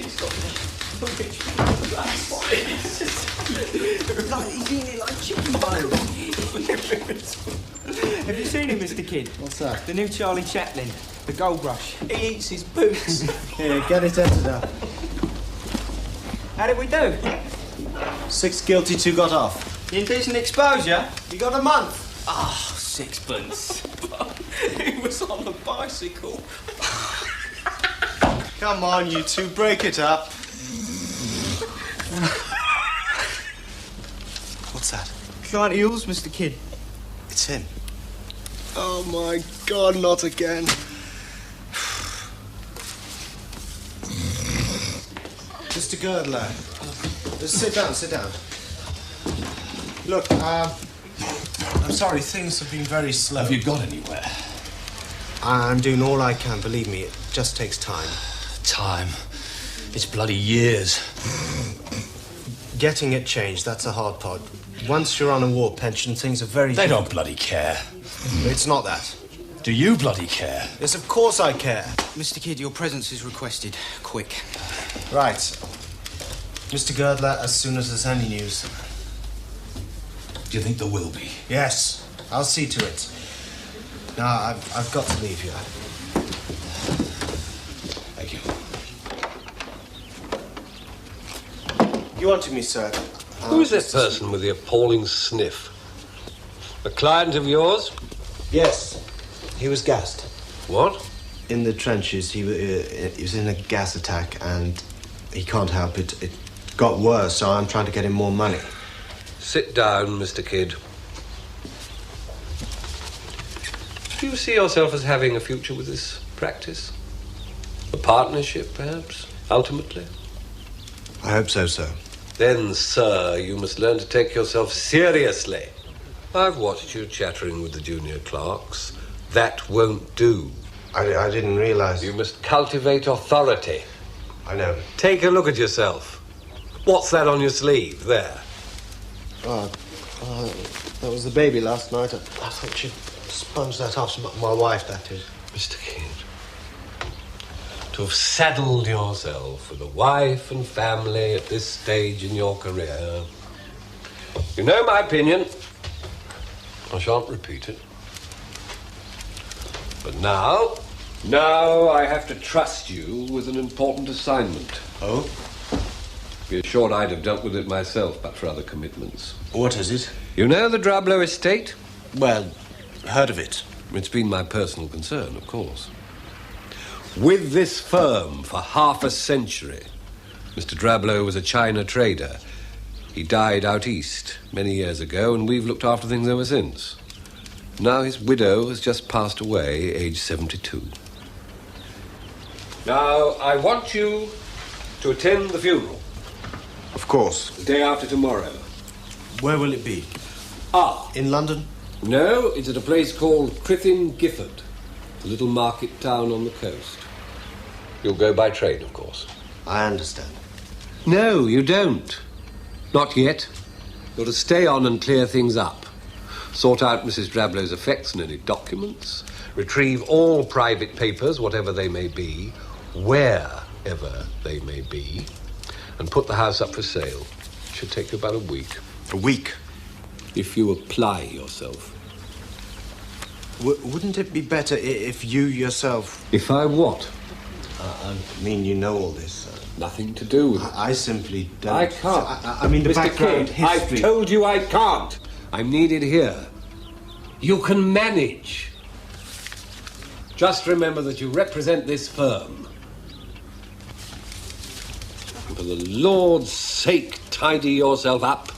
He's got the rich black like, he's eating it like chicken bones. Have you seen him, Mr. Kidd? What's that? The new Charlie Chaplin, the Gold Rush. He eats his boots. Here, get it entered up. How did we do? 6 guilty, 2 got off. Indecent exposure? You got a month. Ah, sixpence. He was on a bicycle. Come on, you two, break it up. What's that? Giant eels, Mr. Kidd. It's him. Oh, my God, not again. Mr. Girdler, just sit down. Look, I'm sorry, things have been very slow. Have you got anywhere? I'm doing all I can, believe me, it just takes time. Time. It's bloody years. Getting it changed, that's a hard part. Once you're on a war pension, things are very... They don't bloody care. It's not that. Do you bloody care? Yes, of course I care. Mr. Kidd, your presence is requested. Quick. Right. Mr. Girdler, as soon as there's any news. Do you think there will be? Yes, I'll see to it. Now, I've got to leave you. Thank you. You wanted me, sir? Who is that person with the appalling sniff? A client of yours? Yes, he was gassed. What? In the trenches, he was in a gas attack, and he can't help it. It got worse, so I'm trying to get him more money. Sit down, Mr. Kidd. Do you see yourself as having a future with this practice? A partnership, perhaps, ultimately? I hope so, sir. Then, sir, you must learn to take yourself seriously. I've watched you chattering with the junior clerks. That won't do. I didn't realize... You must cultivate authority. I know. Take a look at yourself. What's that on your sleeve, there? That was the baby last night. I thought she'd sponge that off. My wife, that is. Mr. Kidd, to have saddled yourself with a wife and family at this stage in your career. You know my opinion. I shan't repeat it. But now I have to trust you with an important assignment. Oh? Be assured I'd have dealt with it myself, but for other commitments. What is it? You know the Drablow estate? Well, heard of it. It's been my personal concern, of course. With this firm for half a century, Mr. Drablow was a China trader. He died out east many years ago, and we've looked after things ever since. Now his widow has just passed away, aged 72. Now, I want you to attend the funeral. Of course. The day after tomorrow. Where will it be? In London? No, it's at a place called Crithin Gifford, a little market town on the coast. You'll go by train, of course. I understand. No, you don't. Not yet. You're to stay on and clear things up. Sort out Mrs. Drablow's effects and any documents. Retrieve all private papers, whatever they may be, wherever they may be, and put the house up for sale. It should take you about a week. A week? If you apply yourself. Wouldn't it be better if you yourself... If I what? I mean, you know all this. Nothing to do with it. I simply don't... I can't. I mean, the Mr. background Kidd, history... I've told you I can't. I'm needed here. You can manage. Just remember that you represent this firm. And for the Lord's sake, tidy yourself up.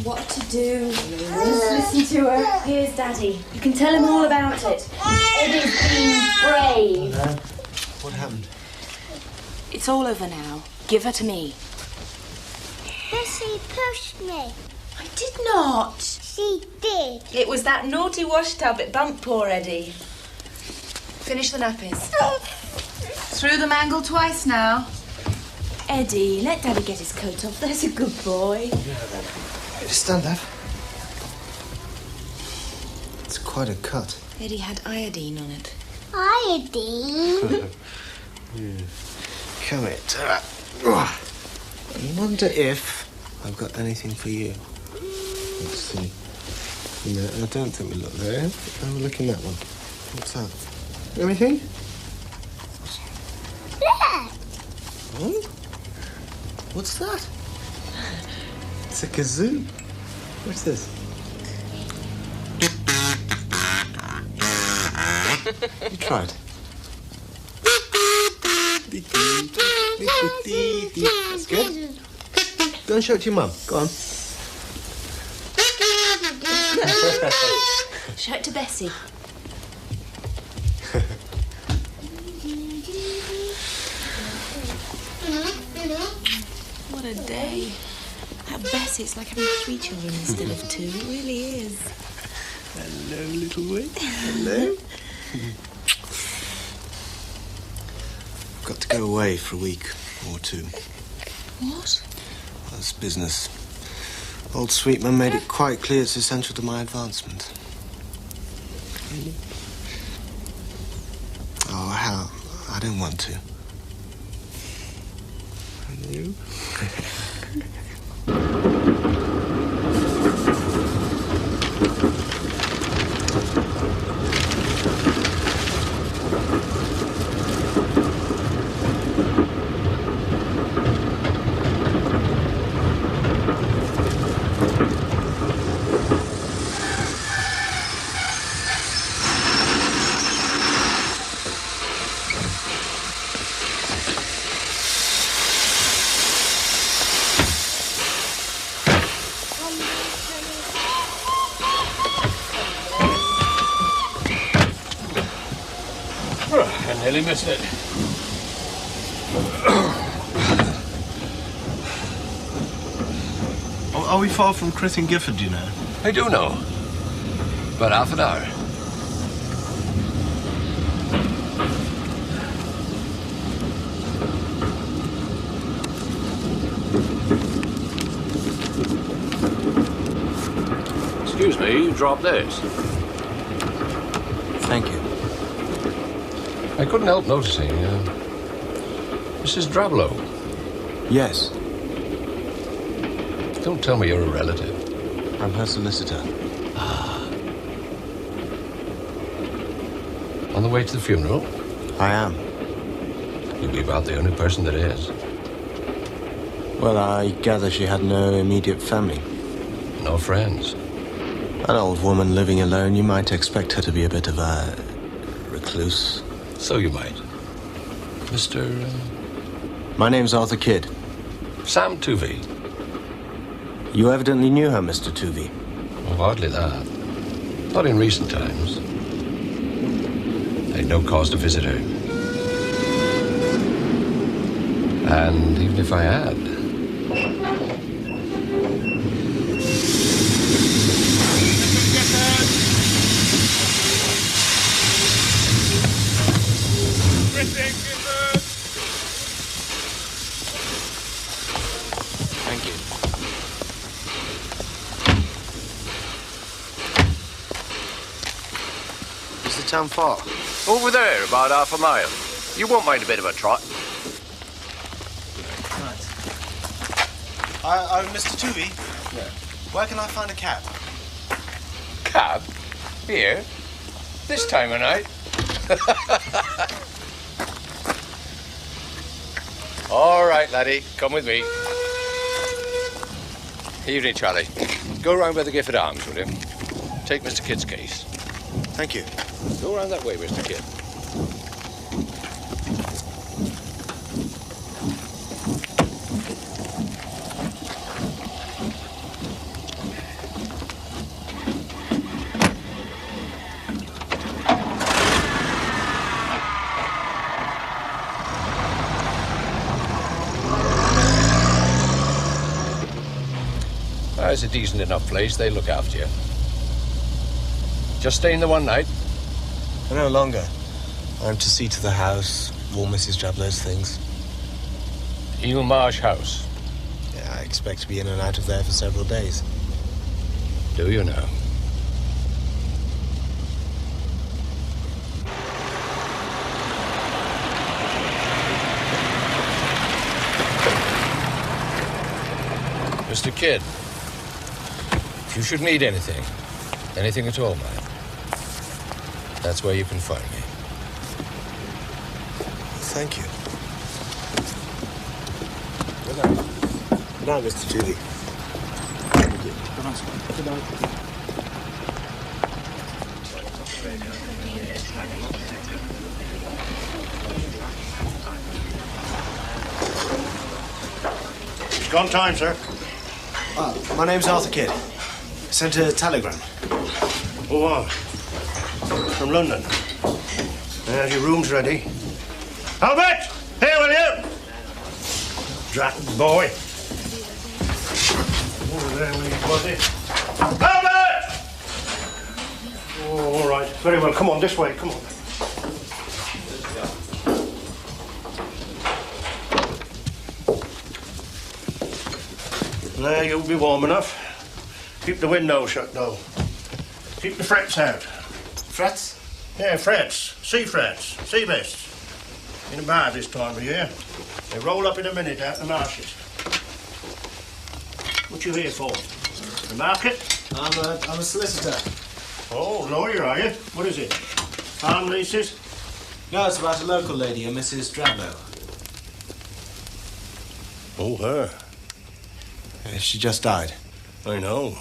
What to do? Just listen to her. Here's Daddy. You can tell him all about it. Eddie's been brave. What happened? It's all over now. Give her to me. Bessie pushed me. I did not. She did. It was that naughty wash tub. It bumped poor Eddie. Finish the nappies. Through the mangle twice now. Eddie, let Daddy get his coat off. There's a good boy. Stand up. It's quite a cut. Eddie had iodine on it. Iodine. Come here, Tara. I wonder if I've got anything for you. Let's see. No, I don't think we look there. Have a look in that one. What's that? Anything? Yeah. Oh? What's that? It's a kazoo. What's this? You try it. That's good. Go and show it to your mum. Go on. Show it to Bessie. What a day. At Bessie, it's like having 3 children instead of 2. It really is. Hello, little witch. Hello. I've got to go away for a week or 2. What? Well, it's business. Old Sweetman made it quite clear it's essential to my advancement. Oh, how? I don't want to. And you? I nearly missed it. Are we far from Chris and Gifford, do you know? I do know. About half an hour. Excuse me, you dropped this. Thank you. I couldn't help noticing, Mrs. Drablow. Yes, Don't tell me you're a relative. I'm her solicitor. On the way to the funeral? I am. You'll be about the only person that is. Well, I gather she had no immediate family. No friends. An old woman living alone, you might expect her to be a bit of a recluse. So you might. Mr. My name's Arthur Kidd. Sam Tuvey. You evidently knew her, Mr. Tuvey. Oh, hardly that. Not in recent times. I had no cause to visit her. And even if I had... Thank you. Is the town far? Over there, about half a mile. You won't mind a bit of a trot. Right. Mr. Tuvey? Yeah. Where can I find a cab? Cab? Here? This time of night? All right, laddie. Come with me. Evening, Charlie. Go round by the Gifford Arms, will you? Take Mr. Kidd's case. Thank you. Go round that way, Mr. Kidd. Otherwise, a decent enough place, they look after you. Just staying the one night? No longer. I'm to see to the house, all Mrs. Drablow's things. Eel Marsh House. Yeah, I expect to be in and out of there for several days. Do you now? Mr. Kidd, if you should need anything at all, man, that's where you can find me. Thank you. Good night. Good night, Mr. Julie. Good night, sir. Good night. It's gone time, sir. My name's Arthur Kidd. I sent a telegram. Oh, from London. There's your rooms ready. Albert! Here, will you? Drat boy. Oh, there we was it. Albert! Oh, all right. Very well. Come on, this way. Come on. There, you'll be warm enough. Keep the window shut, though. Keep the frets out. Frets? Yeah, frets. Sea frets. Sea vests. In a bad this time of year. They roll up in a minute out in the marshes. What you here for? The market? I'm a solicitor. Oh, lawyer, are you? What is it? Farm leases? No, it's about a local lady, a Mrs. Drablow. Oh, her. She just died. I know.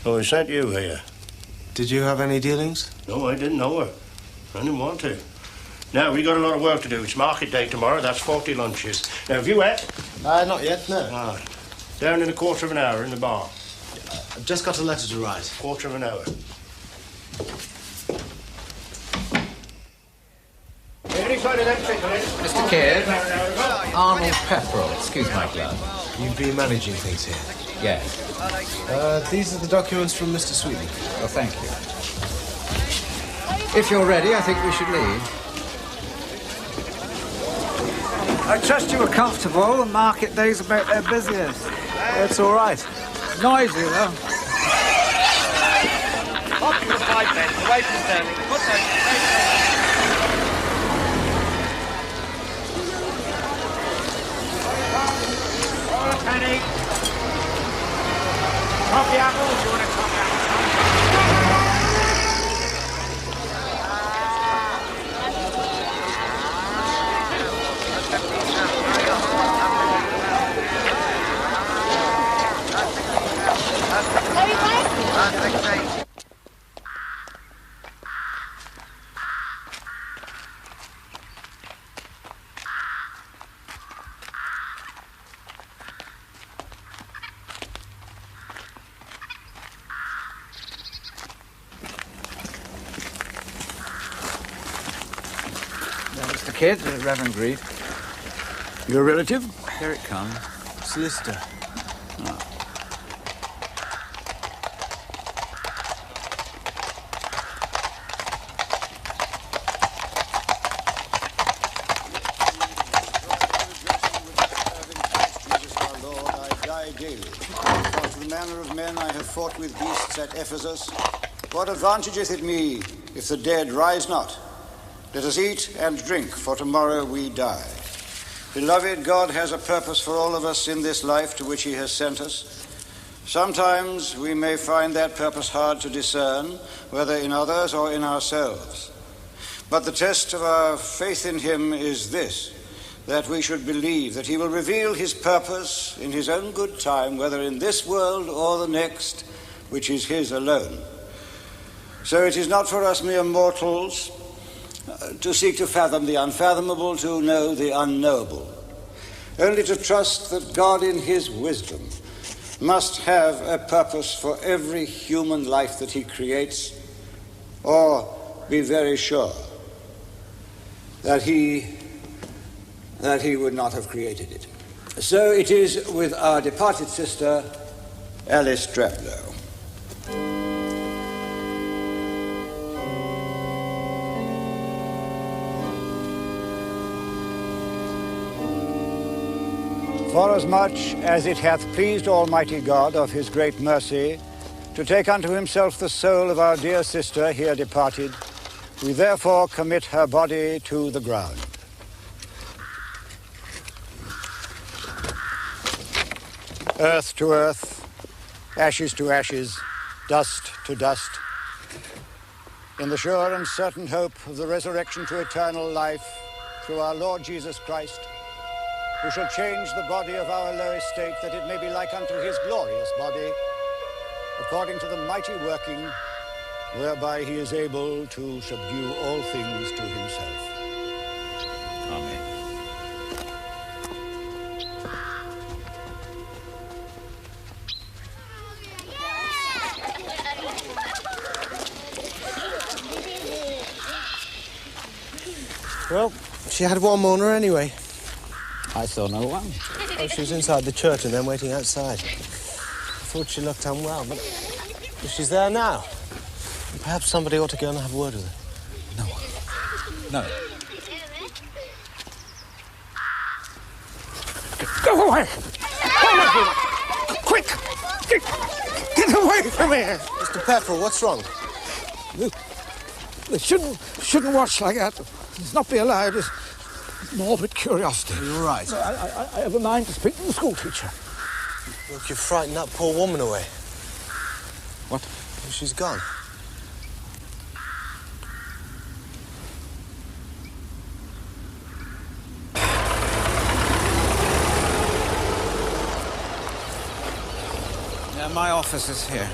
Oh, I sent you here. Did you have any dealings? No, I didn't know her. I didn't want to. Now, we got a lot of work to do. It's market day tomorrow. That's 40 lunches. Now, have you ate? Not yet, no. Ah, down in a quarter of an hour in the bar. I've just got a letter to write. Quarter of an hour. Any kind of them people in? Mr. Kidd, Arnold Pepperell, excuse my glove. You've been managing things here. Yes. These are the documents from Mr. Sweeting. Well, thank you. If you're ready, I think we should leave. I trust you were comfortable. The market days about their busiest. That's all right. Noisy, though. Up to the 5 men, away from Sterling. Put penny. Coffee apples, you want a coffee apple? Mr. Kidd, Reverend Greed. Your relative? Here it comes. Solicitor. I have fought with beasts at Ephesus. What advantageth it me if the dead rise not? Let us eat and drink, for tomorrow we die. Beloved, God has a purpose for all of us in this life to which he has sent us. Sometimes we may find that purpose hard to discern, whether in others or in ourselves. But the test of our faith in him is this, that we should believe that he will reveal his purpose in his own good time, whether in this world or the next, which is his alone. So it is not for us mere mortals to seek to fathom the unfathomable, to know the unknowable, only to trust that God in his wisdom must have a purpose for every human life that he creates, or be very sure that he would not have created it. So it is with our departed sister, Alice Drablow. Forasmuch as it hath pleased Almighty God of his great mercy to take unto himself the soul of our dear sister here departed, we therefore commit her body to the ground. Earth to earth, ashes to ashes, dust to dust, in the sure and certain hope of the resurrection to eternal life through our Lord Jesus Christ, who shall change the body of our low estate that it may be like unto his glorious body, according to the mighty working whereby he is able to subdue all things to himself. Amen. Well, she had one mourner anyway. I saw no one. Oh, she was inside the church and then waiting outside. I thought she looked unwell, but she's there now. Perhaps somebody ought to go and have a word with her. No. Go away! Quick! Get away from here! Mr. Pefferell, what's wrong? They shouldn't watch like that. It's not be allowed. It's morbid curiosity. Are you all right? I have a mind to speak to the school teacher. Look, you frightened that poor woman away. What? Well, she's gone. My office is here.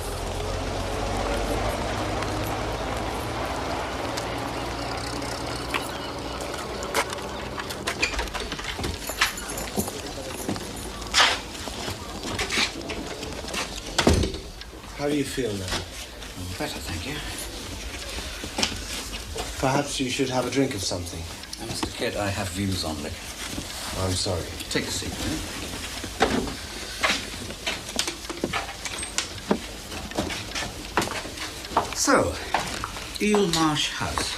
How do you feel now? Better, thank you. Perhaps you should have a drink of something. Now, Mr. Kidd, I have views on liquor. I'm sorry. Take a seat, will you? So, Eel Marsh House.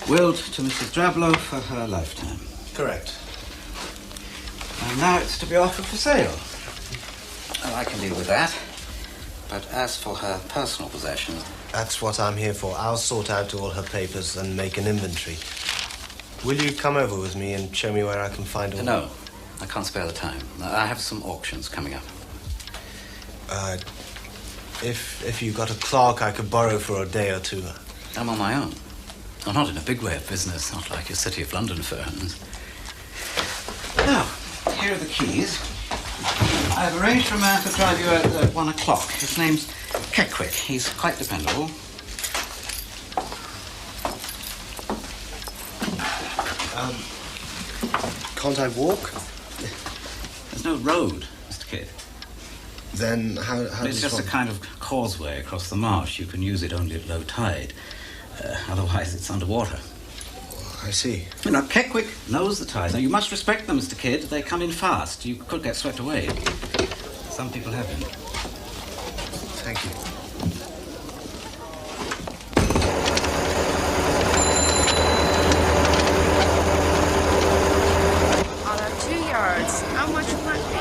Willed to Mrs. Drablow for her lifetime. Correct. And now it's to be offered for sale. Oh, I can deal with that. But as for her personal possessions... That's what I'm here for. I'll sort out all her papers and make an inventory. Will you come over with me and show me where I can find all... No, I can't spare the time. I have some auctions coming up. If you've got a clerk I could borrow for a day or two. I'm on my own. I'm not in a big way of business, not like your City of London firms. Now, here are the keys. I've arranged for a man to drive you at 1 o'clock. His name's Keckwick. He's quite dependable. Can't I walk? There's no road, Mr. Kidd. Then how It's just a kind of causeway across the marsh. You can use it only at low tide. Otherwise, it's underwater. I see. You know, Keckwick knows the tides. Now, you must respect them, Mr. Kidd. They come in fast. You could get swept away. Some people have been. Thank you. On 2 yards. How much will that be?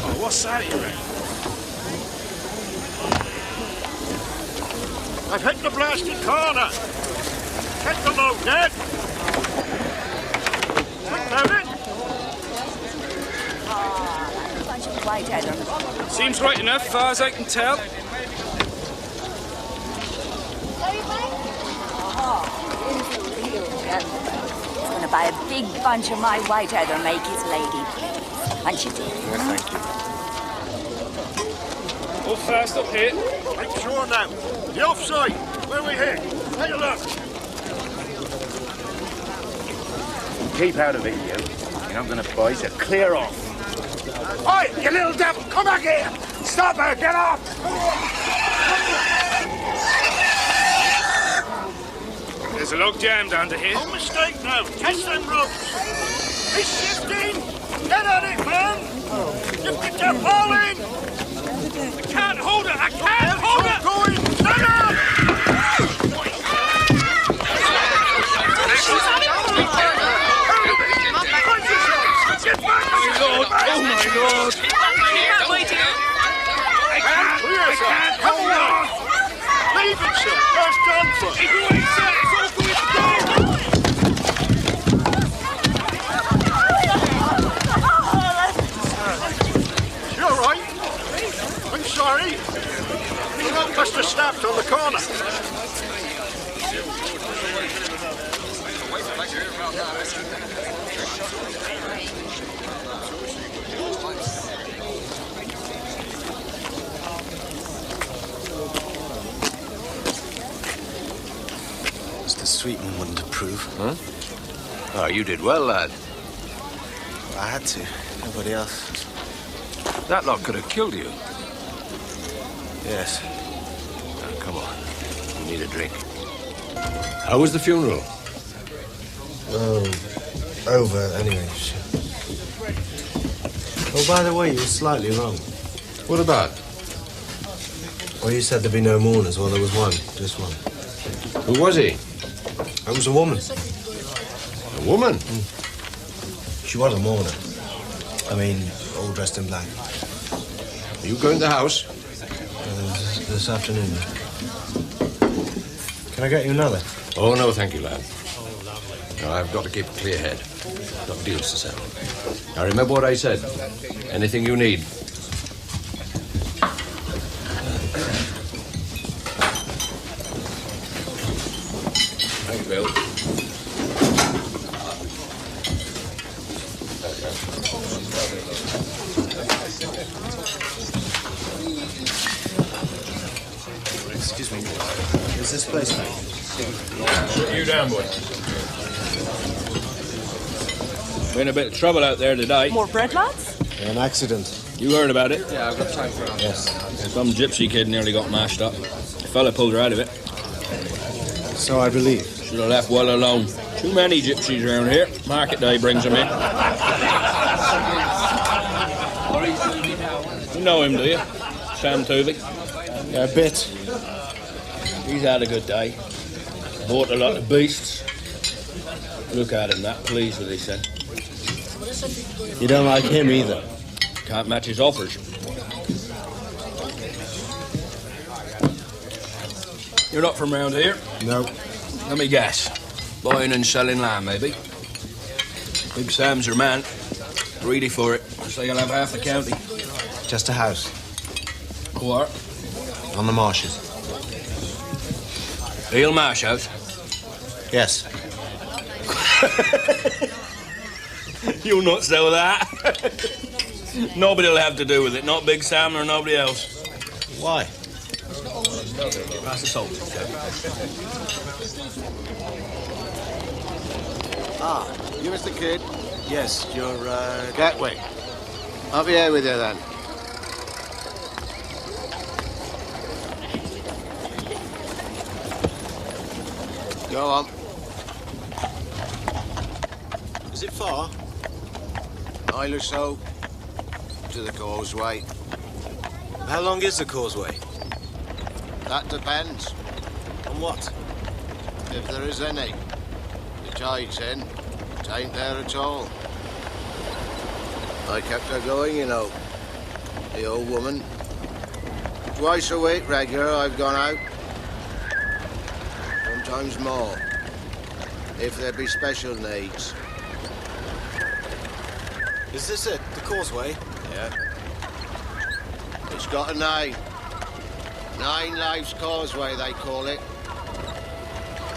Oh, what's that you reckon? I've hit the blasted corner. Hit the load, Ned. Quick, David. Bunch of white heather. Seems right enough, far as I can tell. He's going to buy a big bunch of my white heather, make his lady please. Punch it in. Yes, thank you. All fast up here. Make sure now. The offside. Where are we here? Take a look. Keep out of it, you. You're not going to bite, so clear off. Oi, you little devil! Come back here! Stop her! Get off! There's a log jammed under here. No mistake now. Catch them ropes. He's shifting. Get at it, man. Just get your ball in. I can't hold it. I can't hold it. Going. Stand up. Get back! Oh my lord! Oh my lord! I can't hold on! Leave it, sir. Where's John for? It's going, sir! It's all going to go! You all right? I'm sorry. The rope must have snapped on the corner. Mr. Sweetman wouldn't approve. Huh? Oh, you did well, lad. I had to. Nobody else. That lot could have killed you. Yes. Now, come on. You need a drink. How was the funeral? Oh, over anyway. Oh, by the way, you were slightly wrong. What about? Well, you said there'd be no mourners. Well, there was one. Just one. Who was he? It was a woman. A woman? She was a mourner. I mean, all dressed in black. Are you going to the house? This afternoon. Can I get you another? Oh, no, thank you, lad. No, I've got to keep a clear head. Got deals to settle. Now, remember what I said. Anything you need. Thank you, Bill. Excuse me. Is this place back? You down, boy. We're in a bit of trouble out there today. More bread, lads? An accident. You heard about it? Yeah, I've got time for it. Yes. Some gypsy kid nearly got mashed up. The fella pulled her out of it. So I believe. Should have left well alone. Too many gypsies around here. Market day brings them in. You know him, do you? Sam Toovey? Yeah, a bit. He's had a good day. Bought a lot of beasts. Look at him, that pleased with his son. You don't like him either. Can't match his offers. You're not from round here? No. Let me guess. Buying and selling land, maybe? Big Sam's your man. Greedy for it. So you'll have half the county. Just a house. What? On the marshes. Eel Marsh House? Yes. You'll not sell that. Nobody'll have to do with it. Not Big Sam or nobody else. Why? Pass the salt. Ah, you Mr. Kidd? Yes, you're, Gatwick. I'll be here with you then. Go on. Is it far? Mile or so to the causeway. How long is the causeway? That depends. On what? If there is any. The tide's in. It ain't there at all. I kept her going, you know. The old woman. Twice a week regular I've gone out. Sometimes more. If there be special needs. Is this it? The causeway? Yeah. It's got a name. 9 Lives Causeway, they call it.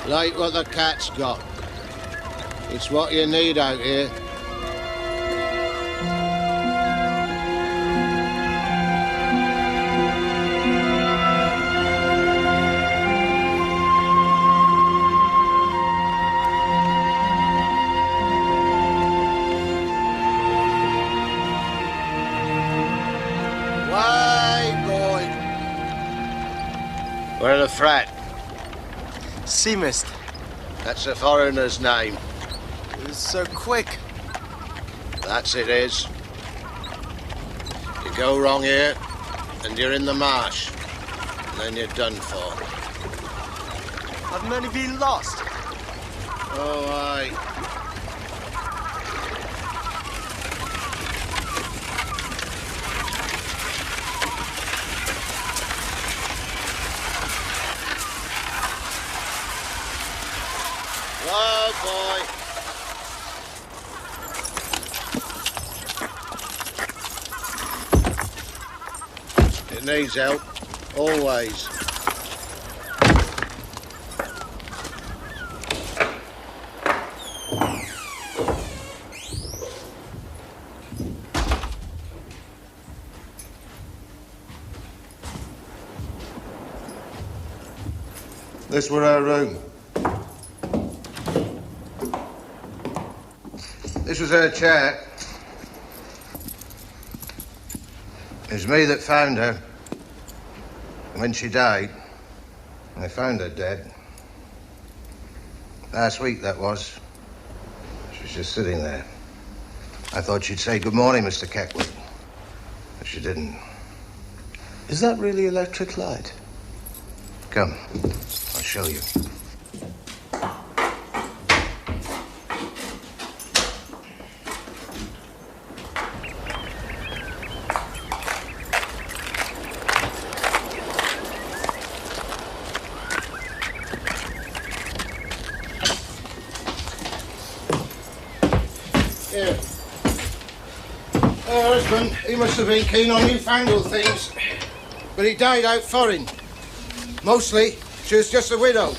Like what the cat's got. It's what you need out here. Where the frat? Sea mist. That's a foreigner's name. It was so quick. That's it is. You go wrong here, and you're in the marsh. And then you're done for. Have many been lost? Oh, aye. Whoa, boy. It needs help, always. This were our room. This was her chair. It was me that found her. And when she died, I found her dead. Last week, that was. She was just sitting there. I thought she'd say, "Good morning, Mr. Keckwick." But she didn't. Is that really electric light? Come, I'll show you. Here. Her husband, he must have been keen on newfangled things. But he died out foreign. Mostly, she was just a widow.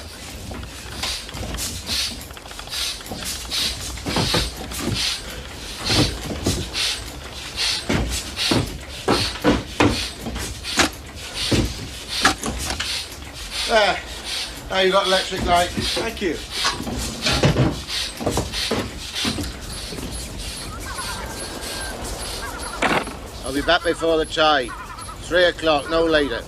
There. Now you've got electric light. Thank you. I'll be back before the tide. 3 o'clock, no later.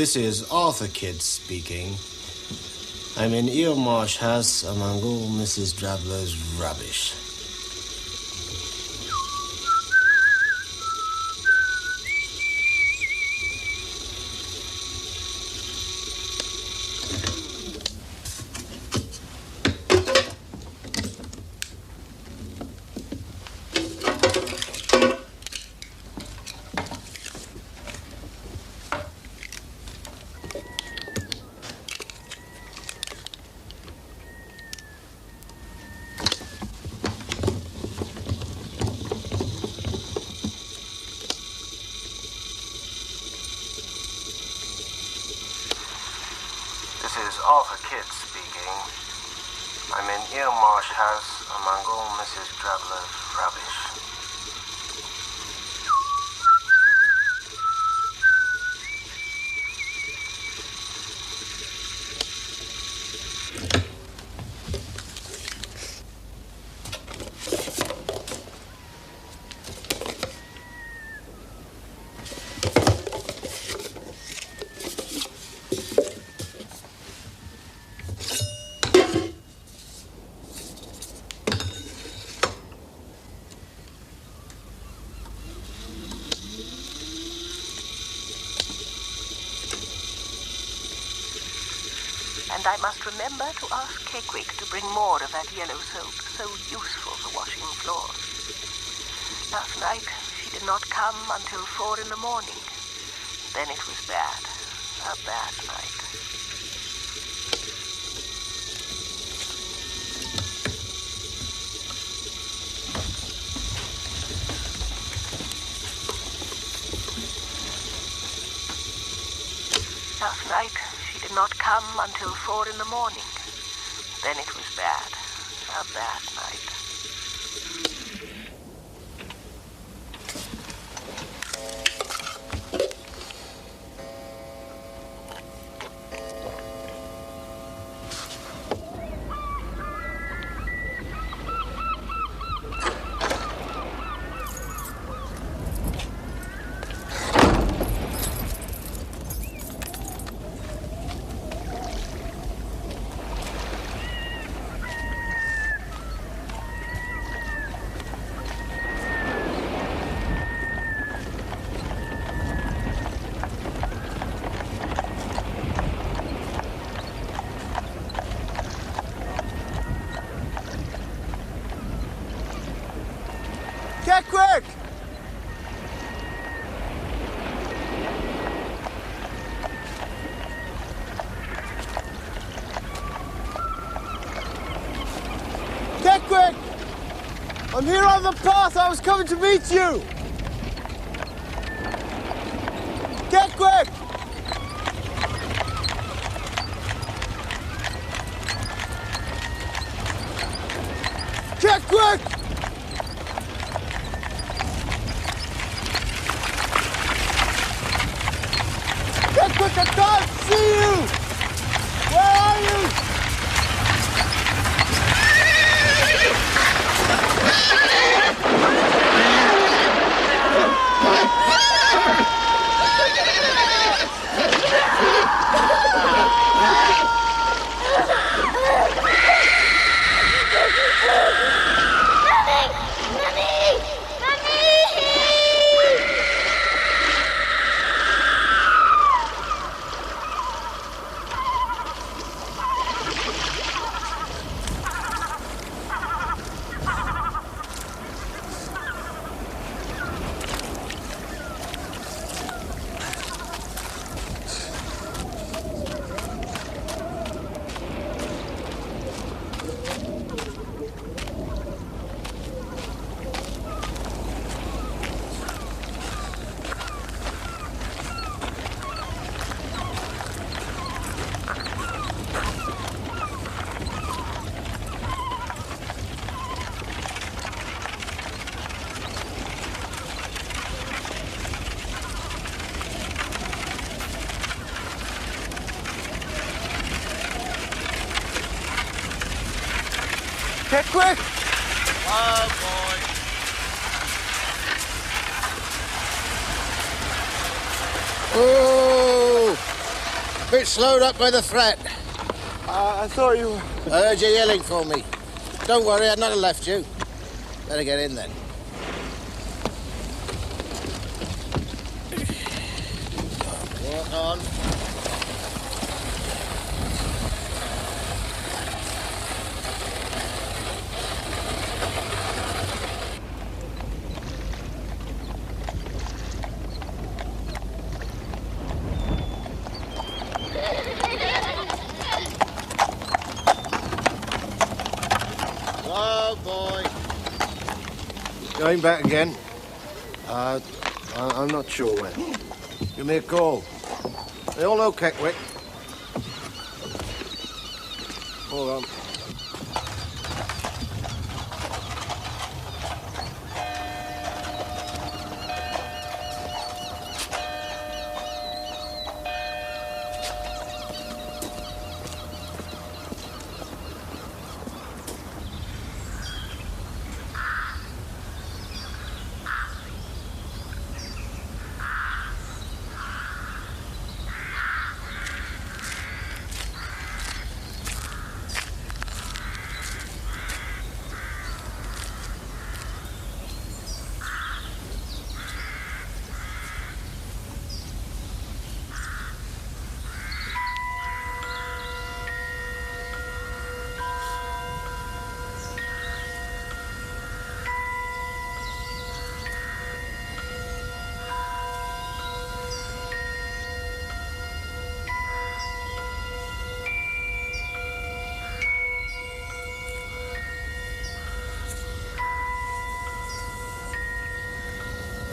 This is Arthur Kidd speaking. I'm in Eelmarsh House among all Mrs. Drabler's rubbish. This is Arthur Kidd speaking. I'm in Eelmarsh House among all Mrs. Drabler's rubbish. And I must remember to ask Kekwik to bring more of that yellow soap, so useful for washing floors. Last night, she did not come until 4 in the morning. Then it was bad. A bad night. Last night, she did not come until 4 in the morning. Then it was bad. A bad night. Get quick! Get quick! I'm here on the path. I was coming to meet you. Get quick! Get quick! Get quick, I can't see you! Where are you? Get quick! Oh, boy. Oh! Bit slowed up by the threat. I thought you were... I heard you yelling for me. Don't worry, I'd not have left you. Better get in then. Walk on. Oh, boy. Going back again? I'm not sure when. Give me a call. They all know Keckwick. Hold on.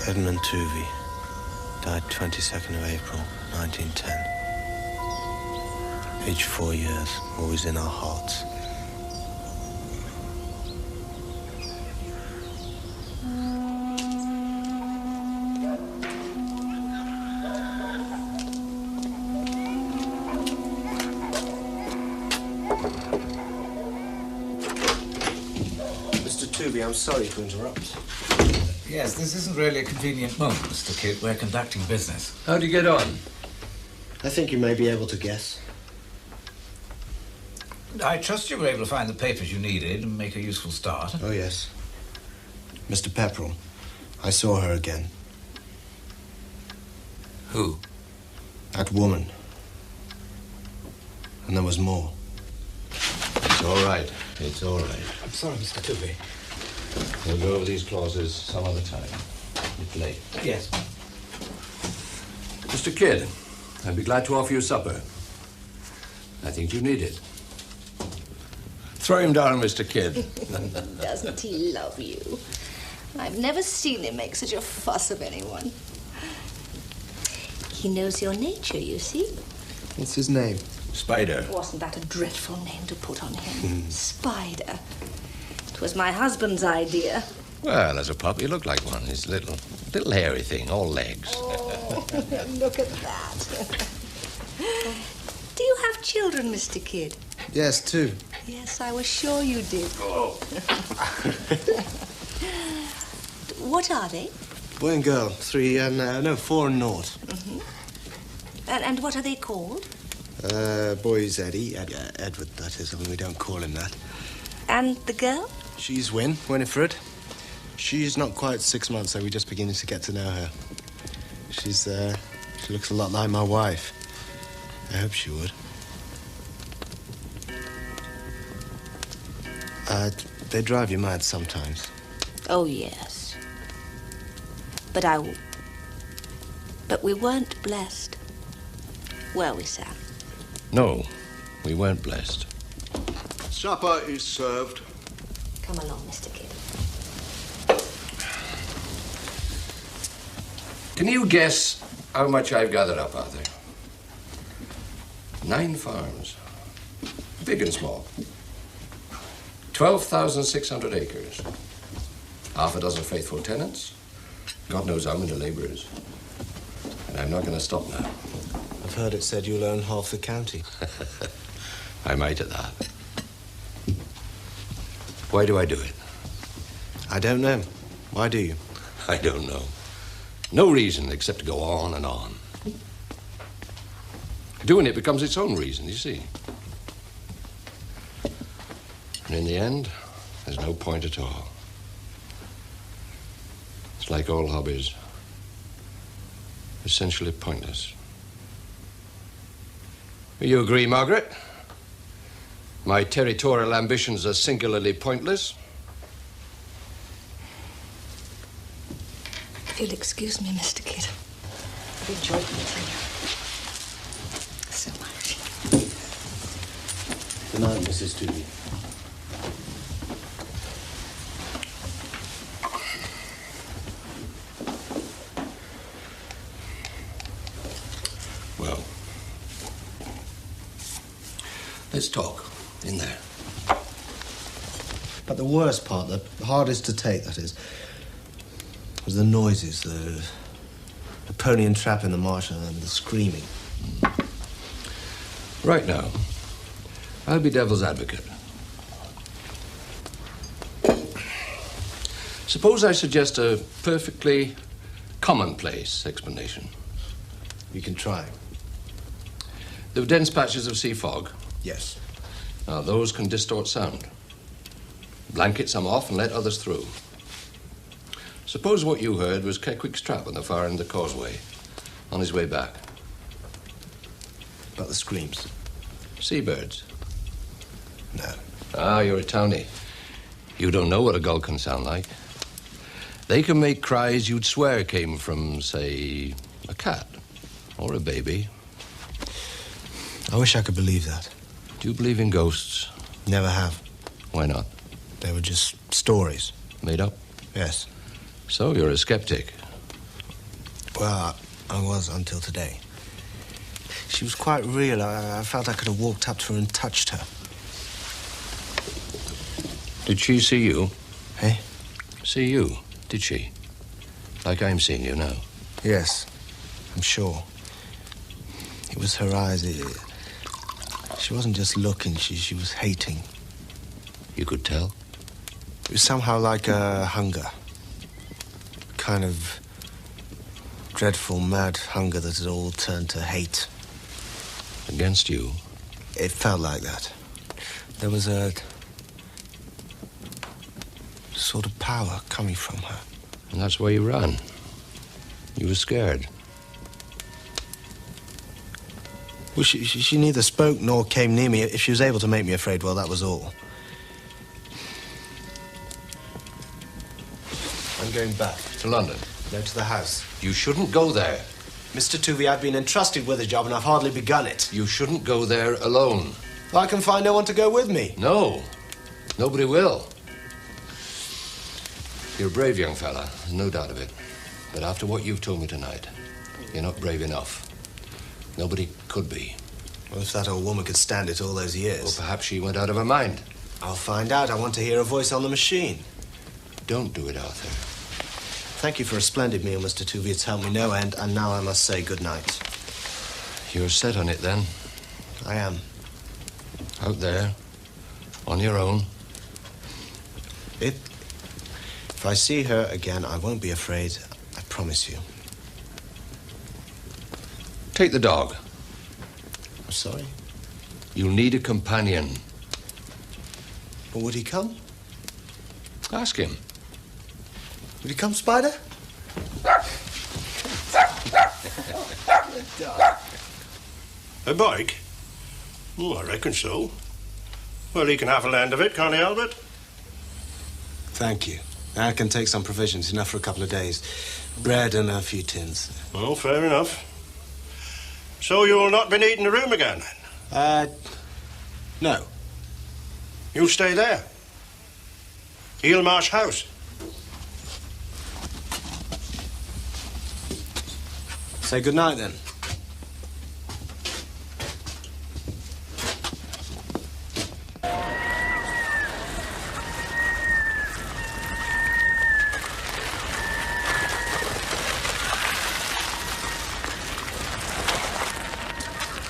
Edmund Tuvey died 22nd of April, 1910. Aged 4 years, always in our hearts. Mr. Tuvey, I'm sorry to interrupt. Yes, this isn't really a convenient moment, Mr. Kidd. We're conducting business. How do you get on? I think you may be able to guess. I trust you were able to find the papers you needed and make a useful start. Oh, yes. Mr. Pepperell, I saw her again. Who? That woman. And there was more. It's all right. It's all right. I'm sorry, Mr. Tuvey. We'll go over these clauses some other time. It's late. Yes. Mr. Kidd, I'd be glad to offer you supper. I think you need it. Throw him down, Mr. Kidd. Doesn't he love you? I've never seen him make such a fuss of anyone. He knows your nature, you see. What's his name? Spider. Wasn't that a dreadful name to put on him? Spider. It was my husband's idea. Well, as a pup, he looked like one. He's a little hairy thing, all legs. Oh, look at that. Do you have children, Mr. Kidd? Yes, 2. Yes, I was sure you did. Oh. What are they? Boy and girl, 3 and 4 and 0. And what are they called? Boy's Eddie, Edward, that is. I mean, we don't call him that. And the girl? She's Winifred. She's not quite 6 months, so we're just beginning to get to know her. She looks a lot like my wife. I hope she would. They drive you mad sometimes. Oh, yes. But we weren't blessed. Were we, Sam? No, we weren't blessed. Supper is served. Come along, Mr. Kidd. Can you guess how much I've gathered up, Arthur? 9 farms. Big and small. 12,600 acres. Half a dozen faithful tenants. God knows how many laborers. And I'm not going to stop now. I've heard it said you'll own half the county. I might at that. Why do I do it? I don't know. Why do you? I don't know. No reason except to go on and on. Doing it becomes its own reason, you see. And in the end, there's no point at all. It's like all hobbies. Essentially pointless. You agree, Margaret? My territorial ambitions are singularly pointless. If you'll excuse me, Mr. Kidd. I've enjoyed meeting you. So much. Good night, Mrs. Toovey. Well, let's talk in there. But the worst part, the hardest to take, that is, was the noises, the pony and trap in the marsh and the screaming. Right now, I'll be devil's advocate. Suppose I suggest a perfectly commonplace explanation. You can try. There were dense patches of sea fog. Yes. Now, those can distort sound. Blanket some off and let others through. Suppose what you heard was Keckwick's trap on the far end of the causeway, on his way back. About the screams? Seabirds? No. Ah, you're a townie. You don't know what a gull can sound like. They can make cries you'd swear came from, say, a cat or a baby. I wish I could believe that. Do you believe in ghosts? Never have. Why not? They were just stories. Made up? Yes. So you're a skeptic? Well, I was until today. She was quite real. I felt I could have walked up to her and touched her. Did she see you? Eh? See you, did she? Like I'm seeing you now. Yes, I'm sure. It was her eyes. She wasn't just looking, she was hating. You could tell? It was somehow like a hunger. Kind of dreadful, mad hunger that had all turned to hate. Against you? It felt like that. There was a sort of power coming from her. And that's why you ran. You were scared. Well, she neither spoke nor came near me. If she was able to make me afraid, well, that was all. I'm going back. To London? No, to the house. You shouldn't go there. Mr. Toovey, I've been entrusted with a job and I've hardly begun it. You shouldn't go there alone. I can find no one to go with me. No. Nobody will. You're a brave young fella, no doubt of it. But after what you've told me tonight, you're not brave enough. Nobody could be. Well, if that old woman could stand it all those years. Or perhaps she went out of her mind. I'll find out. I want to hear her voice on the machine. Don't do it, Arthur. Thank you for a splendid meal, Mr. Toovey. It's helped me no end, and now I must say good night. You're set on it, then? I am. Out there, on your own? If I see her again, I won't be afraid. I promise you. Take the dog. I'm sorry? You'll need a companion. But would he come? Ask him. Would he come, Spider? A bike? Oh, I reckon so. Well, he can have a land of it, can't he, Albert? Thank you. I can take some provisions, enough for a couple of days. Bread and a few tins. Well, fair enough. So you'll not be needing a room again, then? No. You'll stay there? Eelmarsh House? Say good night, then.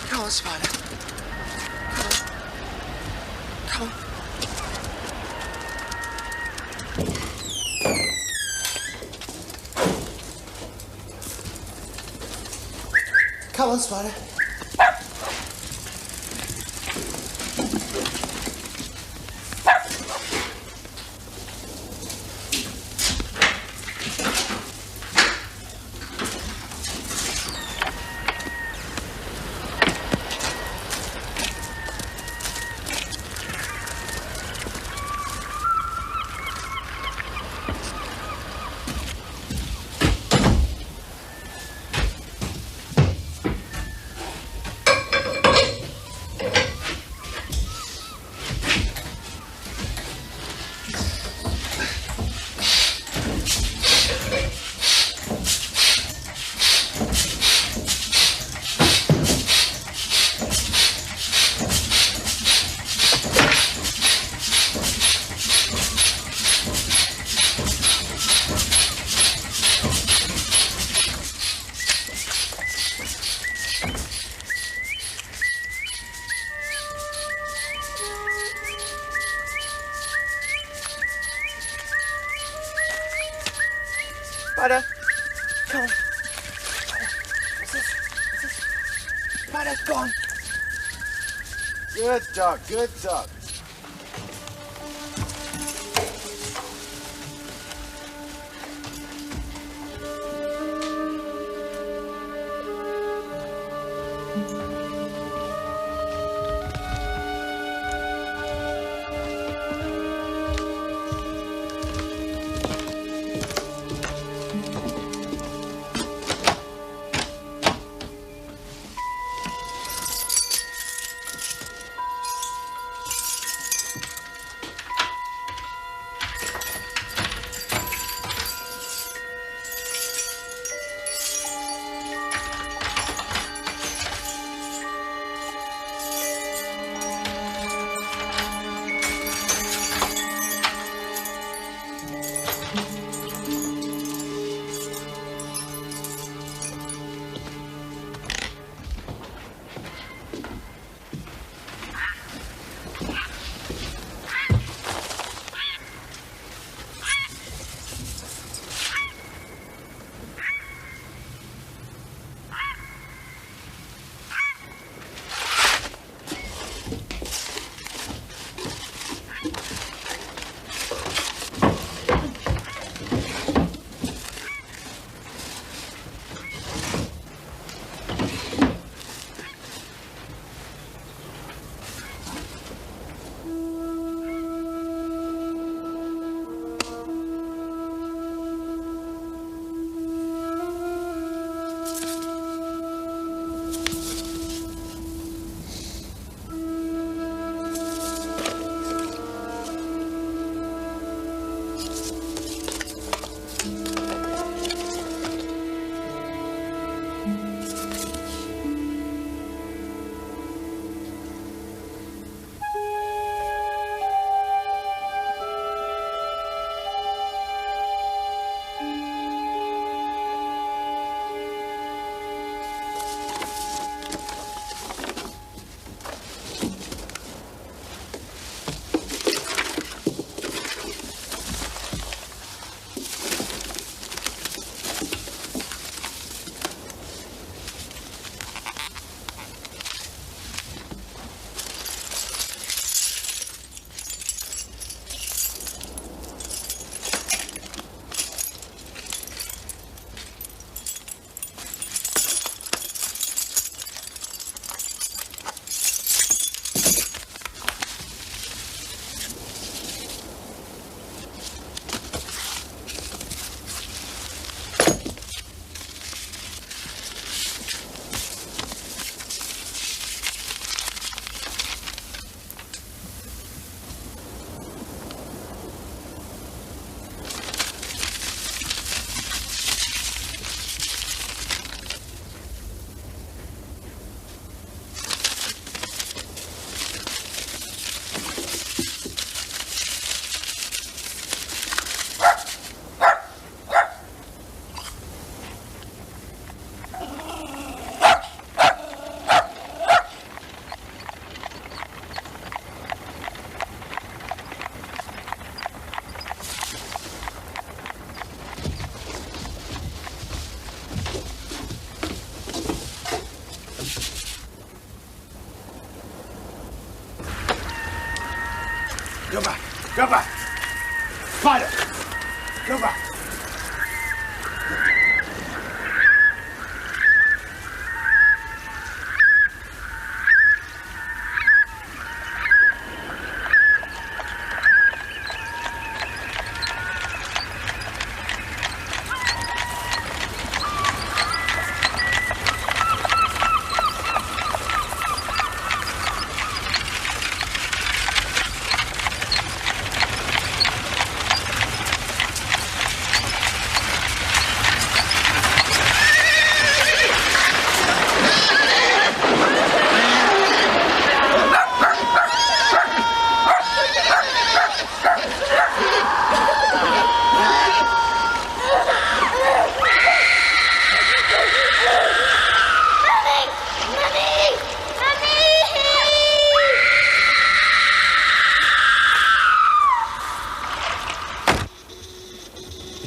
Come on, Spider. Come on. Come on, Spider. Spider, come on. Spider, go on. Good dog, good dog. Go back. Go back. Spider. Go back.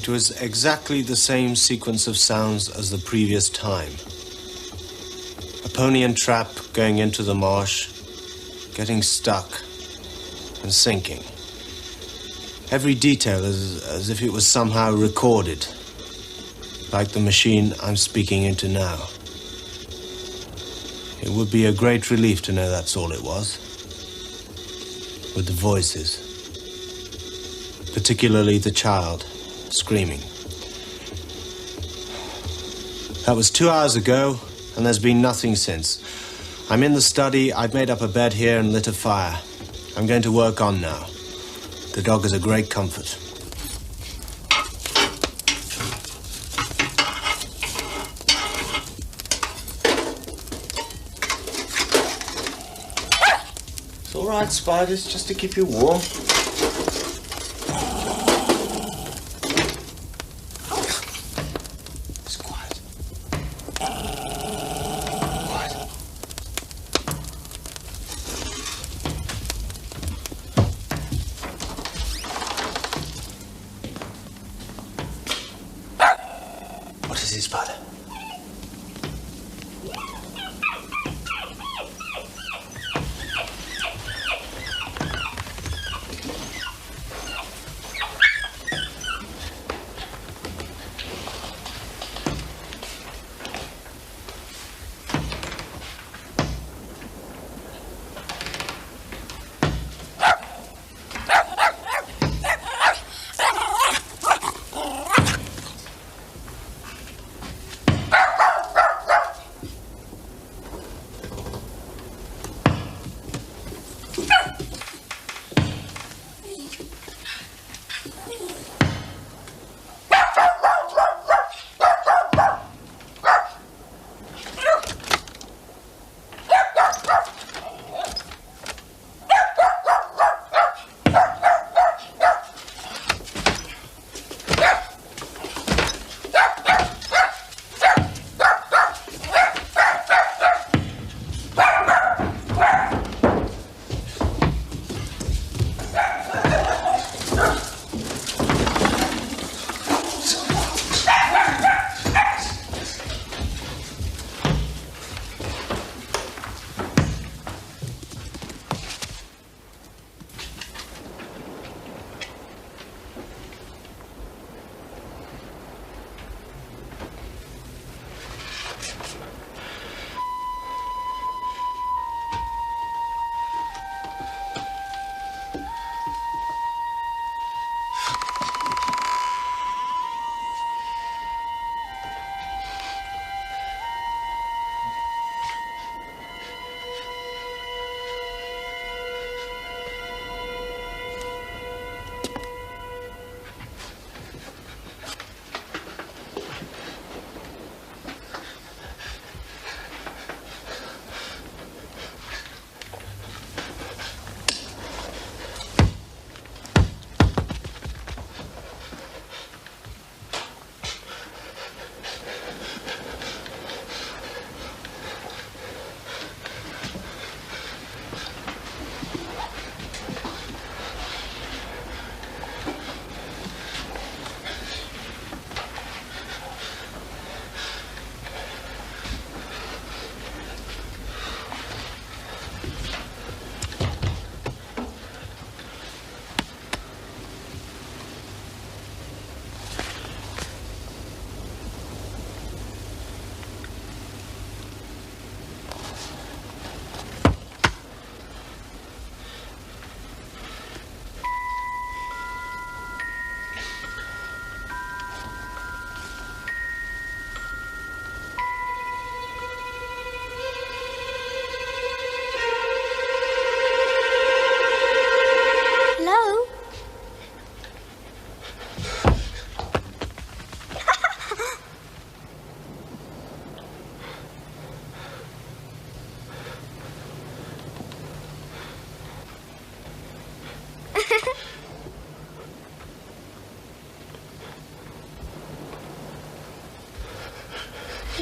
It was exactly the same sequence of sounds as the previous time. A pony and trap going into the marsh, getting stuck, and sinking. Every detail as if it was somehow recorded, like the machine I'm speaking into now. It would be a great relief to know that's all it was. With the voices, particularly the child screaming. That was 2 hours ago, and there's been nothing since. I'm in the study, I've made up a bed here and lit a fire. I'm going to work on now. The dog is a great comfort. It's all right, Spiders, just to keep you warm. It's quiet. Quiet. What is it, Spider?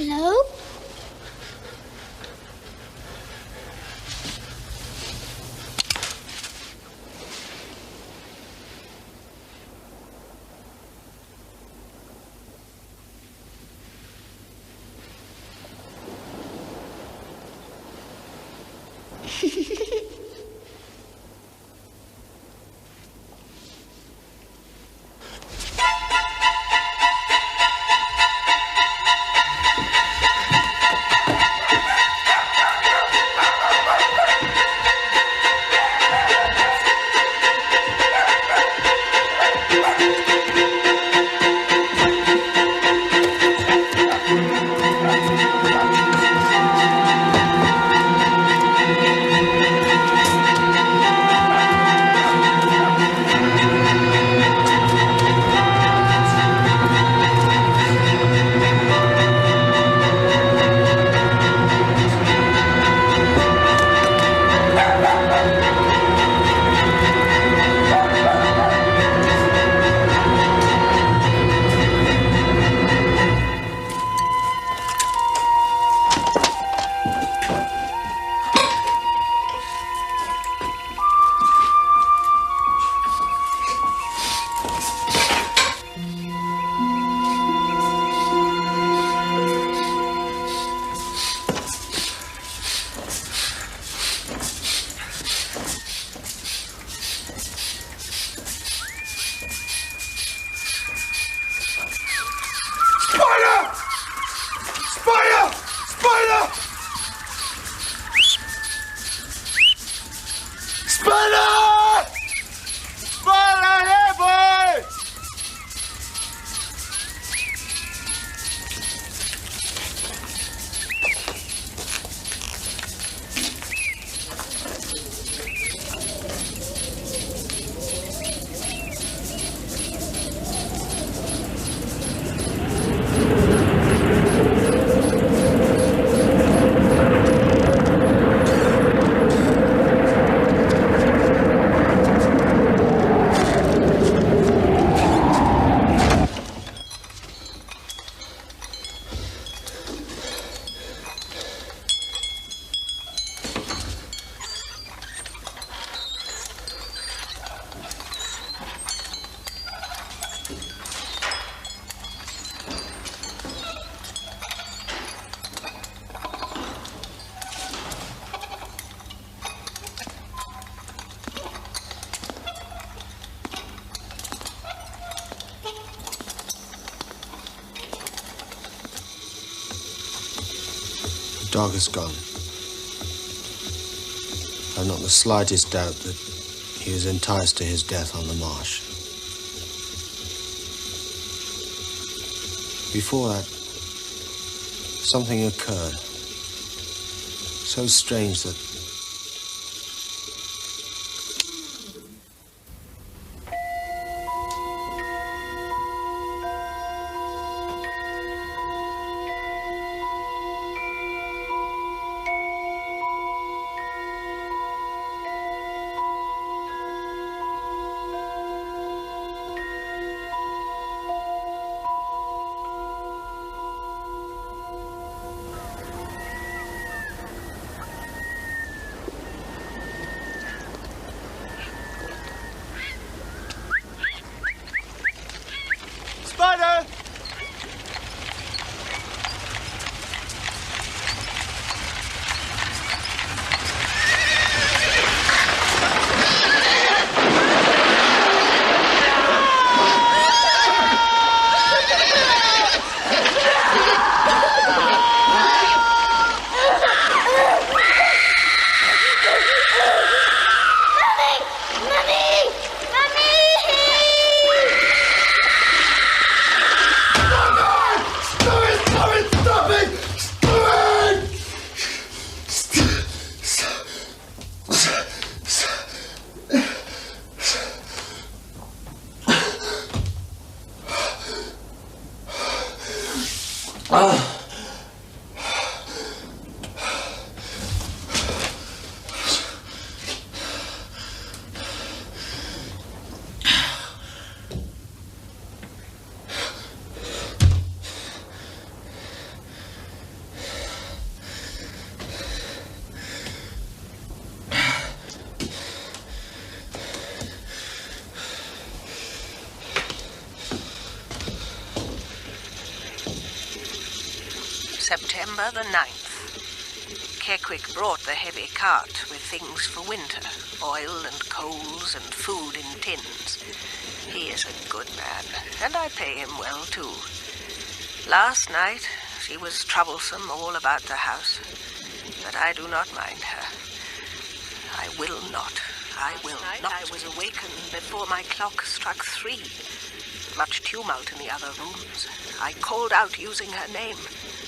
Hello? The dog is gone. I've not the slightest doubt that he was enticed to his death on the marsh. Before that, something occurred. So strange that Spider! September the 9th. Kequick brought the heavy cart with things for winter, oil and coals and food in tins. He is a good man, and I pay him well, too. Last night, she was troublesome all about the house, but I do not mind her. I will not. I was awakened before my clock struck 3. Much tumult in the other rooms. I called out using her name,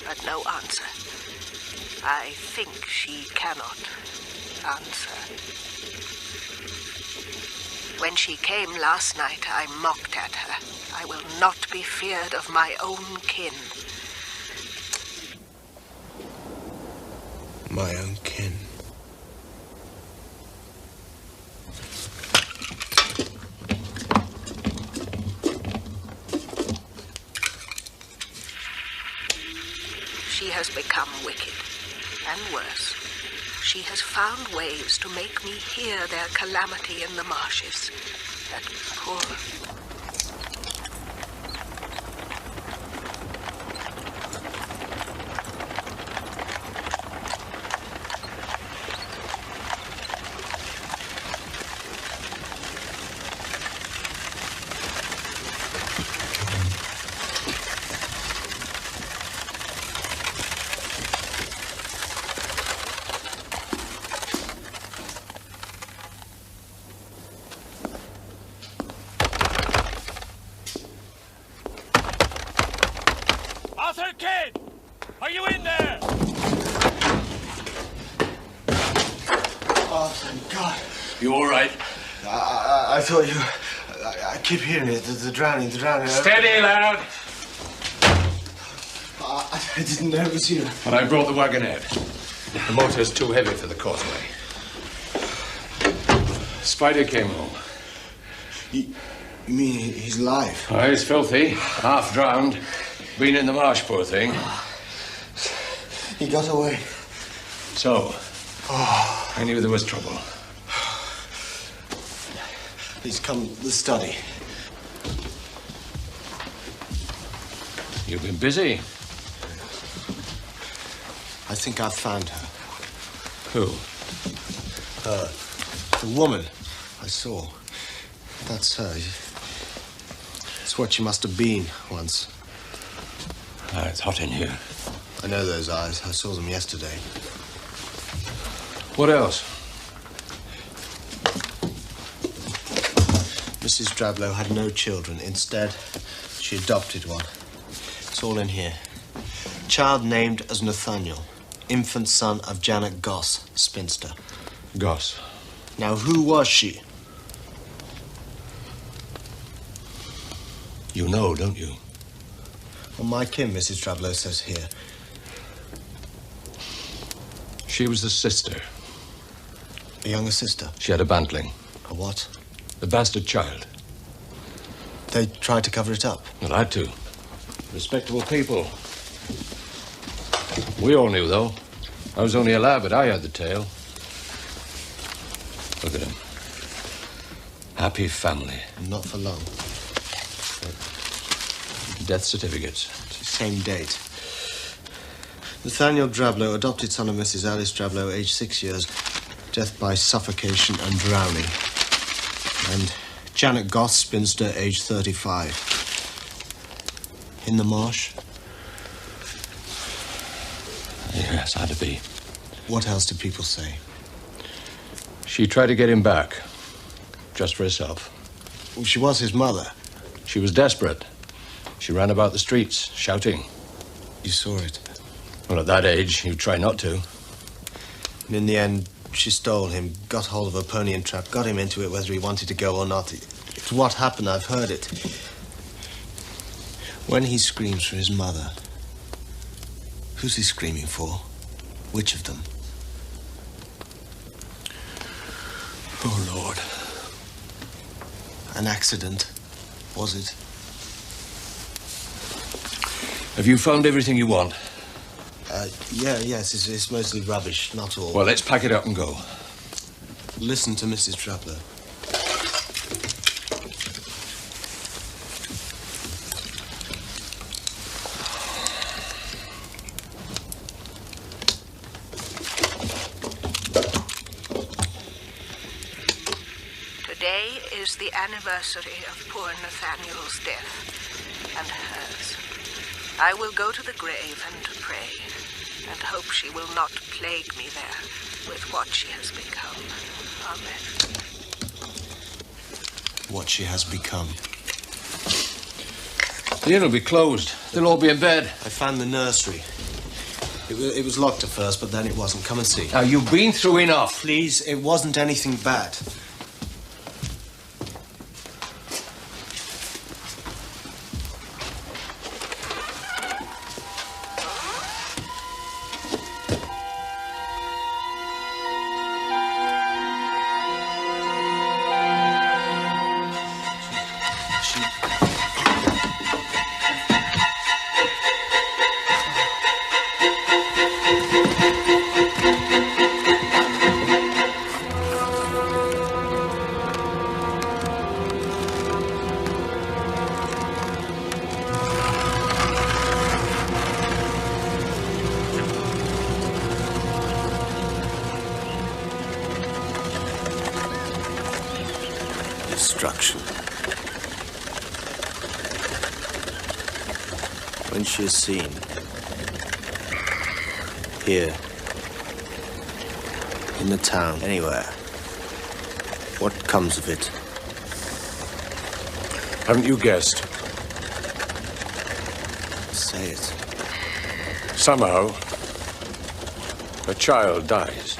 but no answer. I think she cannot answer. When she came last night, I mocked at her. I will not be feared of my own kin. My own kin. She has become wicked, and worse. She has found ways to make me hear their calamity in the marshes. That poor... Arthur Kidd! Are you in there? Oh, thank God. You all right? I thought you... I keep hearing it. The drowning, the drowning. Steady, lad. I didn't know it was you. But I brought the wagonette. The motor's too heavy for the causeway. Spider came home. You mean he's alive? Oh, he's filthy. Half drowned. Been in the marsh, poor thing. He got away. So, I knew there was trouble. He's come to the study. You've been busy. I think I've found her. Who? The woman I saw. That's her. It's what she must have been once. Ah, it's hot in here. I know those eyes. I saw them yesterday. What else? Mrs. Drablow had no children. Instead, she adopted one. It's all in here. Child named as Nathaniel. Infant son of Janet Goss, spinster. Goss. Now, who was she? You know, don't you? Well, my kin, Mrs. Drablow says here. She was the sister. A younger sister? She had a bantling. A what? A bastard child. They tried to cover it up? Well, I had to. Respectable people. We all knew, though. I was only a lad, but I had the tale. Look at him. Happy family. Not for long. Death certificates. Same date. Nathaniel Drablow, adopted son of Mrs. Alice Drablow, aged 6 years. Death by suffocation and drowning. And Janet Goss, spinster, aged 35. In the marsh? Yes, had to be. What else did people say? She tried to get him back. Just for herself. Well, she was his mother. She was desperate. She ran about the streets, shouting. You saw it? Well, at that age, you'd try not to. And in the end, she stole him, got hold of a pony and trap, got him into it whether he wanted to go or not. It's what happened, I've heard it. When he screams for his mother, who's he screaming for? Which of them? Oh, Lord. An accident, was it? Have you found everything you want? Yes, it's mostly rubbish, not all. Well, let's pack it up and go. Listen to Mrs. Drablow. the anniversary of poor Nathaniel's death and hers. I will go to the grave and pray, and hope she will not plague me there with what she has become. Amen. What she has become. The inn will be closed. They'll all be in bed. I found the nursery. It was locked at first, but then it wasn't. Come and see. Now, you've been through enough. Please, it wasn't anything bad. Destruction. When she is seen, here, in the town, anywhere, what comes of it? Haven't you guessed? Say it. Somehow, a child dies.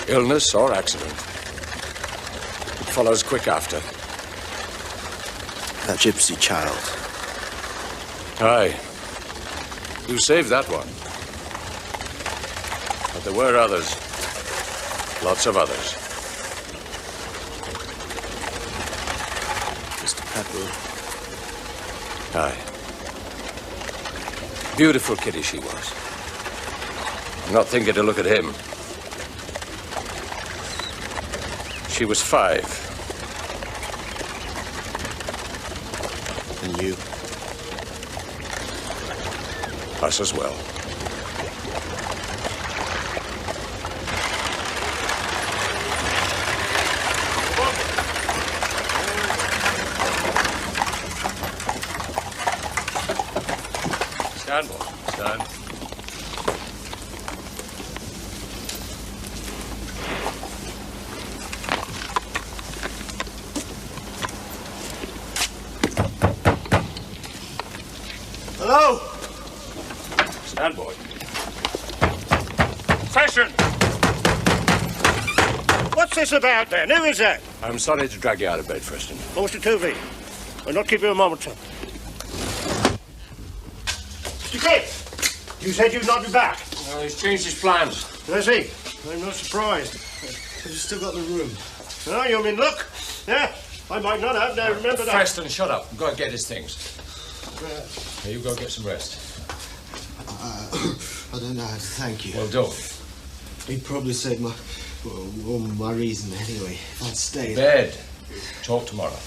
Illness or accident. It follows quick after. That gypsy child. Aye. You saved that one. But there were others. Lots of others. Mr. Pepper. Aye. Beautiful kitty she was. I'm not thinking to look at him. She was 5. And you? Us as well. Stand, boy. Stand. Hello? Stand, boy. Session! What's this about then? Who is that? I'm sorry to drag you out of bed, Preston. What's the 2V? I'll not keep you a moment, sir. Mr. Kidd! You said you'd not be back. Well, he's changed his plans. Has he? I'm not surprised. Have you still got the room? Oh, you mean look? Yeah, I might not have. Now, remember that. Preston, shut up. Go and get his things. Now, you go get some rest. I don't know how to thank you. Well, don't. He'd probably saved my reason anyway. If I'd stayed. Bed. Talk tomorrow.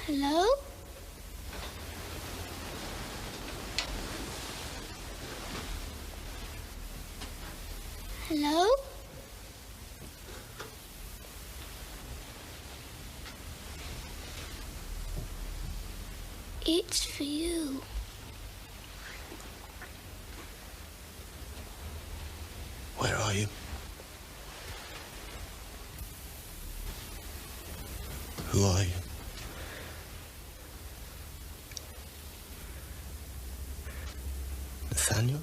Hello? Hello? It's for you. Where are you? Who are you? Nathaniel?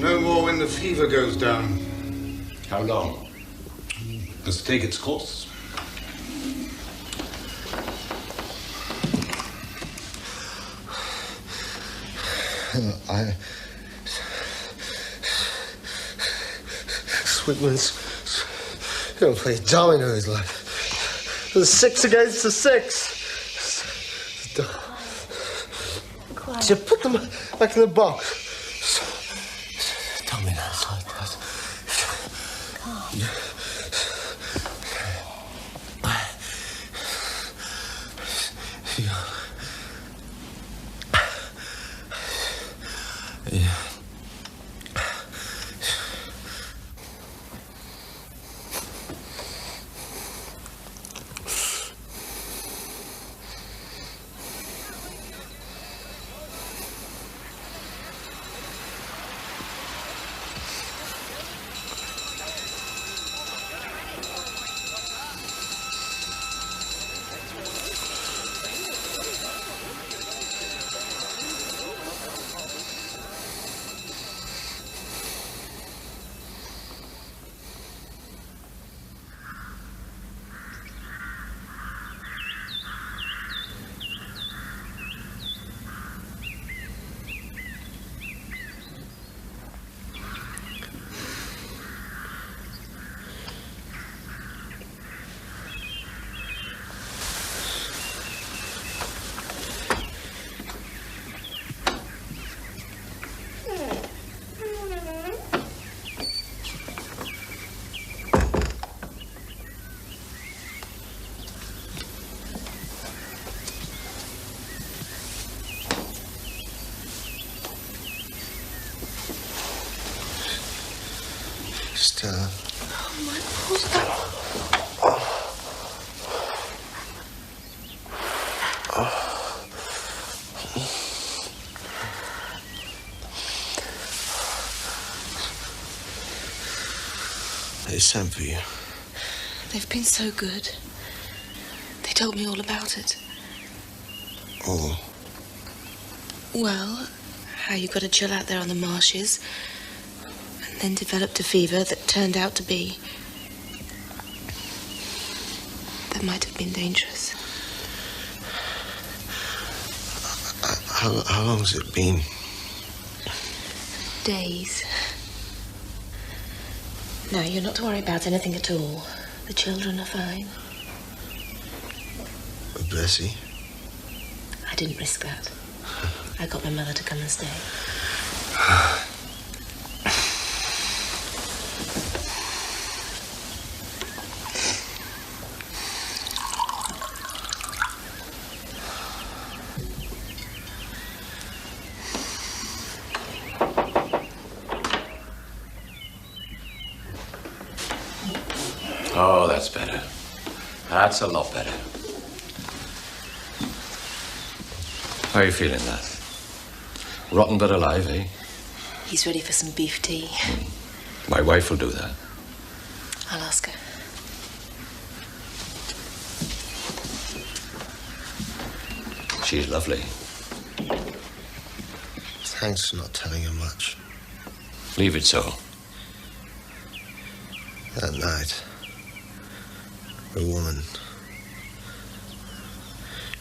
No more when the fever goes down. How long? Must take its course. Swigman's gonna play dominoes like the 6 against the 6. So put them back in the box. Dominoes like that. Yeah. Stella. Oh, my poor Stella. They sent for you. They've been so good. They told me all about it. Oh. Well, how you got to chill out there on the marshes, and then developed a fever that turned out to be... that might have been dangerous. How long has it been? Days. No, you're not to worry about anything at all. The children are fine. Bessie? I didn't risk that. I got my mother to come and stay. Oh, that's better. That's a lot better. How are you feeling, lad? Rotten but alive, eh? He's ready for some beef tea. My wife will do that. I'll ask her. She's lovely. Thanks for not telling her much. Leave it so. That night, a woman,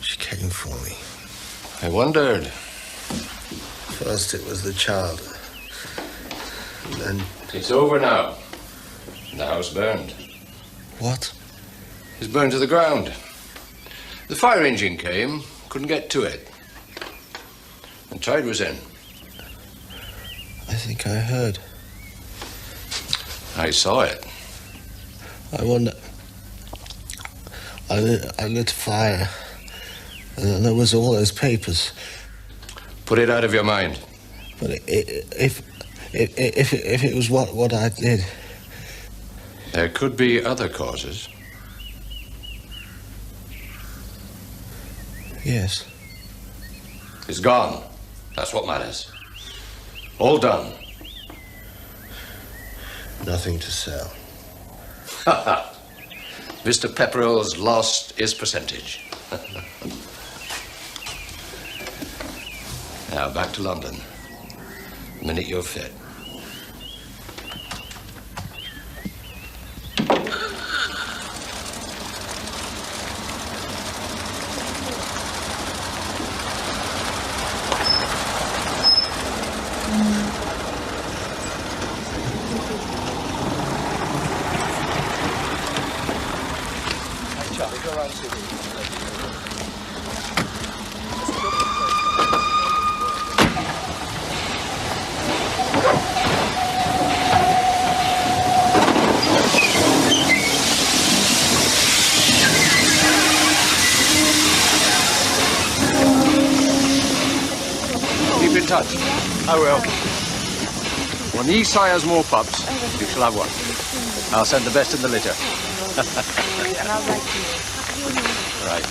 she came for me. I wondered. First it was the child. And then... It's over now. The house burned. What? It's burned to the ground. The fire engine came, couldn't get to it. And tide was in. I think I heard. I saw it. I wonder... I lit a fire. And there was all those papers. Put it out of your mind. But if it was what I did... There could be other causes. Yes. It's gone. That's what matters. All done. Nothing to sell. Ha ha. Mr. Pepperell's lost his percentage. Now, back to London. The minute you're fit. Keep in touch. I will. When the East sires more pups, you shall have one. I'll send the best in the litter. And I'll write to you. Right.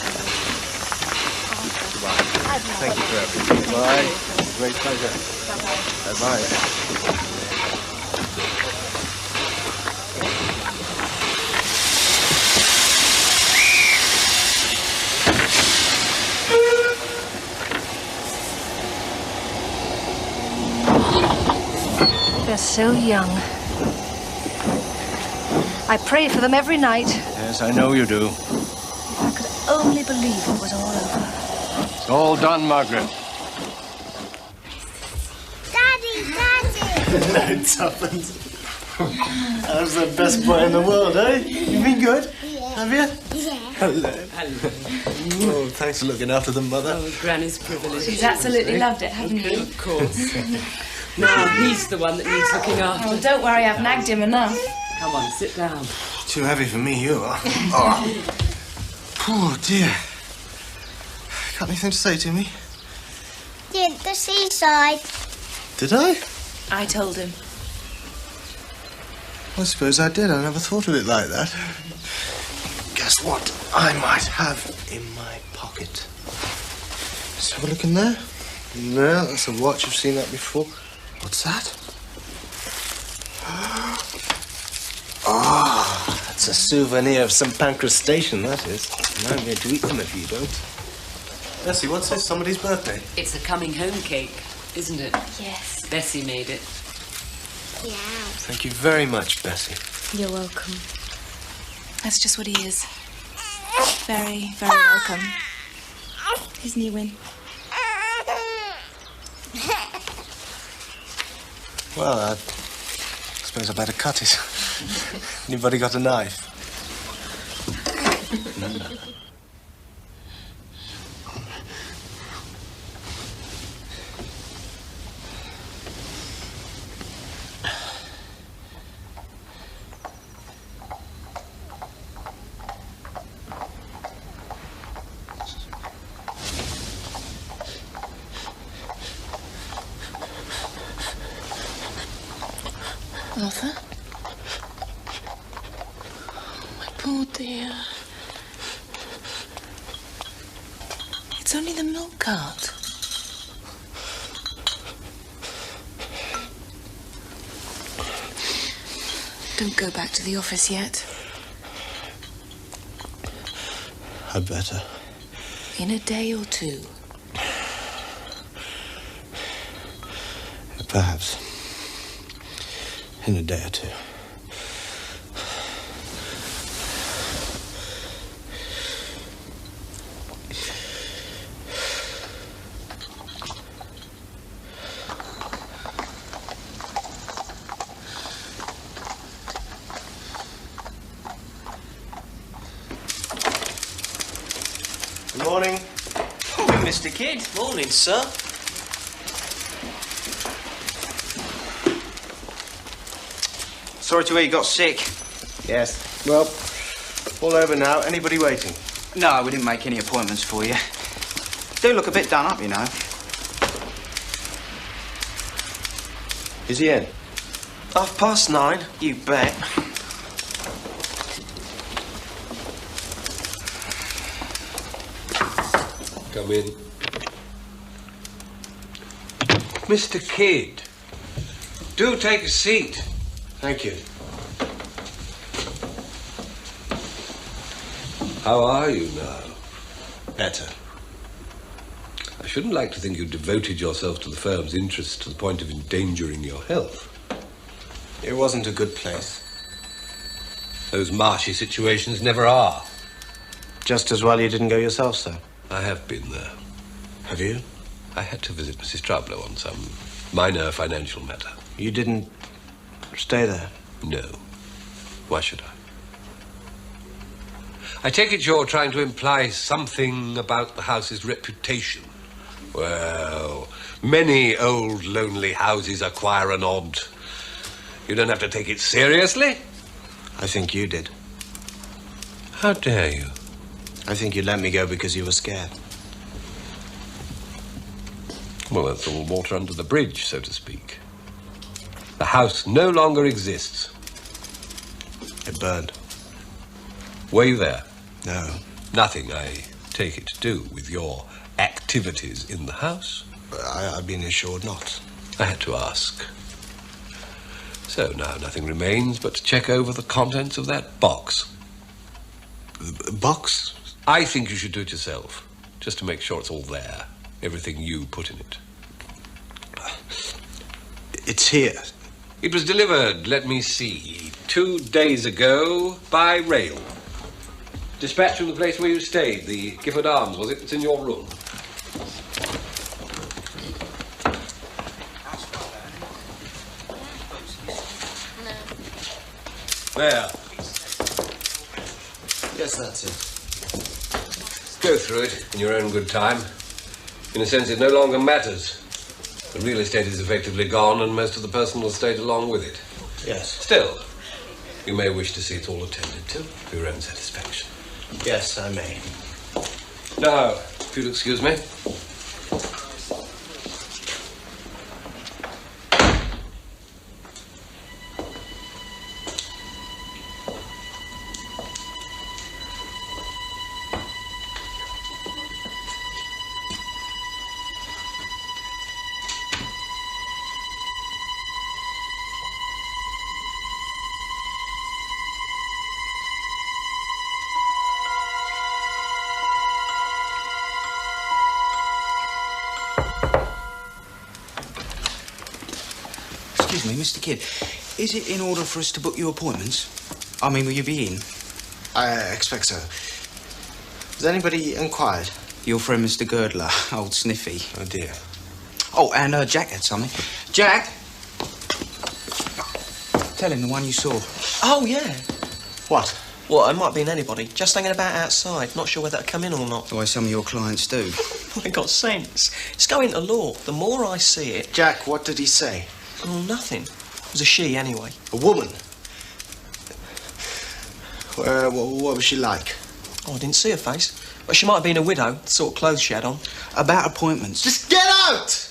Thank you for everything. Bye. Great pleasure. Bye-bye. They're so young. I pray for them every night. Yes, I know you do. If I could only believe it was all over. It's all done, Margaret. No, Tuppence. I was the best boy in the world, eh? You been good? Yeah. Have you? Yeah. Hello. Oh, thanks for looking after them, Mother. Oh, Granny's privilege. She's absolutely loved it, haven't you? Of course. Now he's the one that needs looking after. Oh, don't worry, I've nagged him enough. Come on, sit down. Too heavy for me, you are. Oh, oh dear. Got anything to say to me? Did the seaside. Did I? I told him. I suppose I did. I never thought of it like that. Guess what? I might have in my pocket. Let's have a look in there. No, that's a watch. I've seen that before. What's that? Ah, that's a souvenir of St. Pancras Station, that is. And I'm going to eat them if you don't. Bessie, what's this? Somebody's birthday? It's a coming home cake, isn't it? Yes. Bessie made it. Yeah. Thank you very much, Bessie. You're welcome. That's just what he is. Very, very welcome. His new win. Well, I suppose I better cut it. Anybody got a knife? Arthur? Oh, my poor dear. It's only the milk cart. Don't go back to the office yet. I'd better. In a day or two. Perhaps. In a day or two. Mr. Kidd. Morning, sir. Sorry to hear you got sick. Yes. Well, all over now. Anybody waiting? No, we didn't make any appointments for you. Do look a bit done up, you know. Is he in? 9:30. You bet. Come in. Mr. Kidd, do take a seat. Thank you. How are you now? Better. I shouldn't like to think you devoted yourself to the firm's interests to the point of endangering your health. It wasn't a good place. Those marshy situations never are. Just as well you didn't go yourself, sir. I have been there. Have you? I had to visit Mrs. Trublow on some minor financial matter. You didn't stay there? No. Why should I? I take it you're trying to imply something about the house's reputation. Well, many old, lonely houses acquire an odd. You don't have to take it seriously. I think you did. How dare you? I think you let me go because you were scared. Well, that's all water under the bridge, so to speak. The house no longer exists. It burned. Were you there? No. Nothing, I take it, to do with your activities in the house? I've been assured not. I had to ask. So now nothing remains but to check over the contents of that box. Box? I think you should do it yourself, just to make sure it's all there. Everything you put in it. It's here. It was delivered, let me see, 2 days ago by rail. Dispatched from the place where you stayed, the Gifford Arms, was it? It's in your room. There. Yes, that's it. Go through it in your own good time. In a sense, it no longer matters. The real estate is effectively gone, and most of the personal estate along with it. Yes. Still, you may wish to see it all attended to for your own satisfaction. Yes, I may. Now, if you'll excuse me. Excuse me, Mr. Kidd. Is it in order for us to book you appointments? I mean, will you be in? I expect so. Has anybody inquired? Your friend, Mr. Girdler, old Sniffy. Oh, dear. Oh, and Jack had something. Jack! Tell him the one you saw. Oh, yeah. What? Well, it might have been anybody. Just hanging about outside. Not sure whether to come in or not. The way some of your clients do. Well, it got sense. It's going to law. The more I see it... Jack, what did he say? Oh, nothing. It was a she, anyway. A woman? What was she like? Oh, I didn't see her face. But she might have been a widow, the sort of clothes she had on. About appointments. Just get out!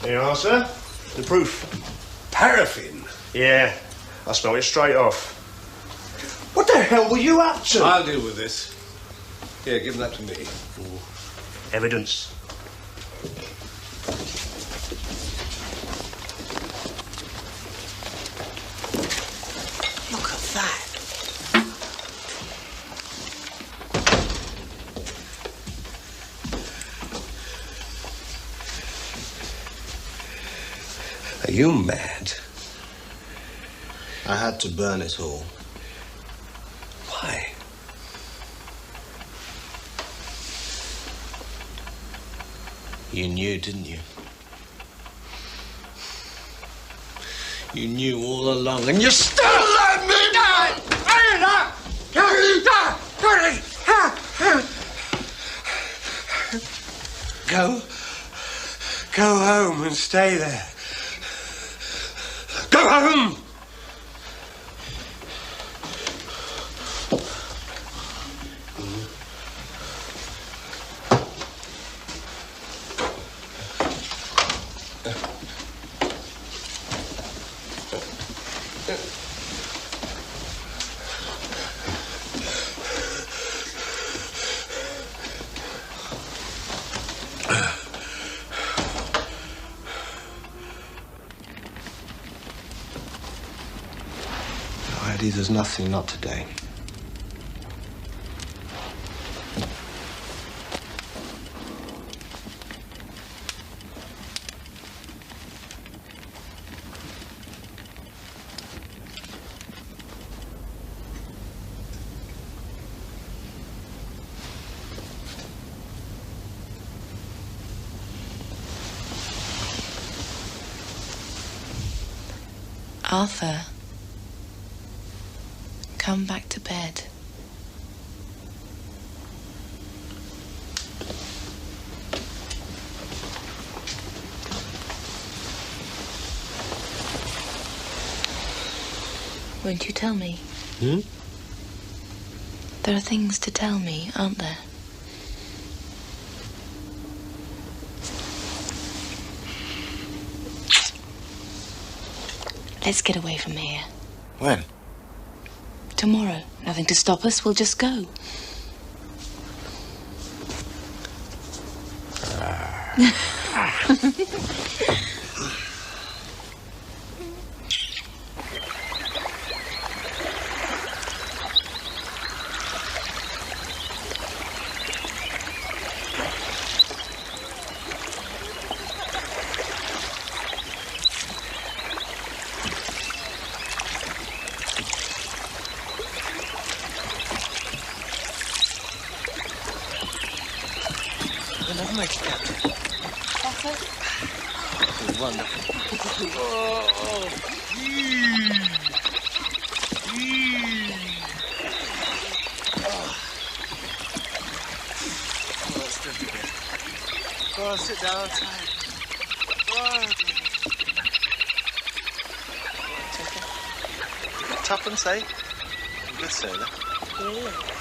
Here you are, sir. The proof. Paraffin? Yeah, I smell it straight off. What the hell were you up to? I'll deal with this. Here, give that to me. Evidence. Look at that. Are you mad? I had to burn it all. Why? You knew, didn't you? You knew all along, and you still let me down! Go home and stay there. Go home! Eddie, there's nothing, not today. Arthur, come back to bed. Won't you tell me? Hmm? There are things to tell me, aren't there? Let's get away from here. When? Tomorrow. Nothing to stop us. We'll just go. Another makes it. Wonderful. Let's drink again. Oh, sit down. Tough and safe. Good sailor. Yeah.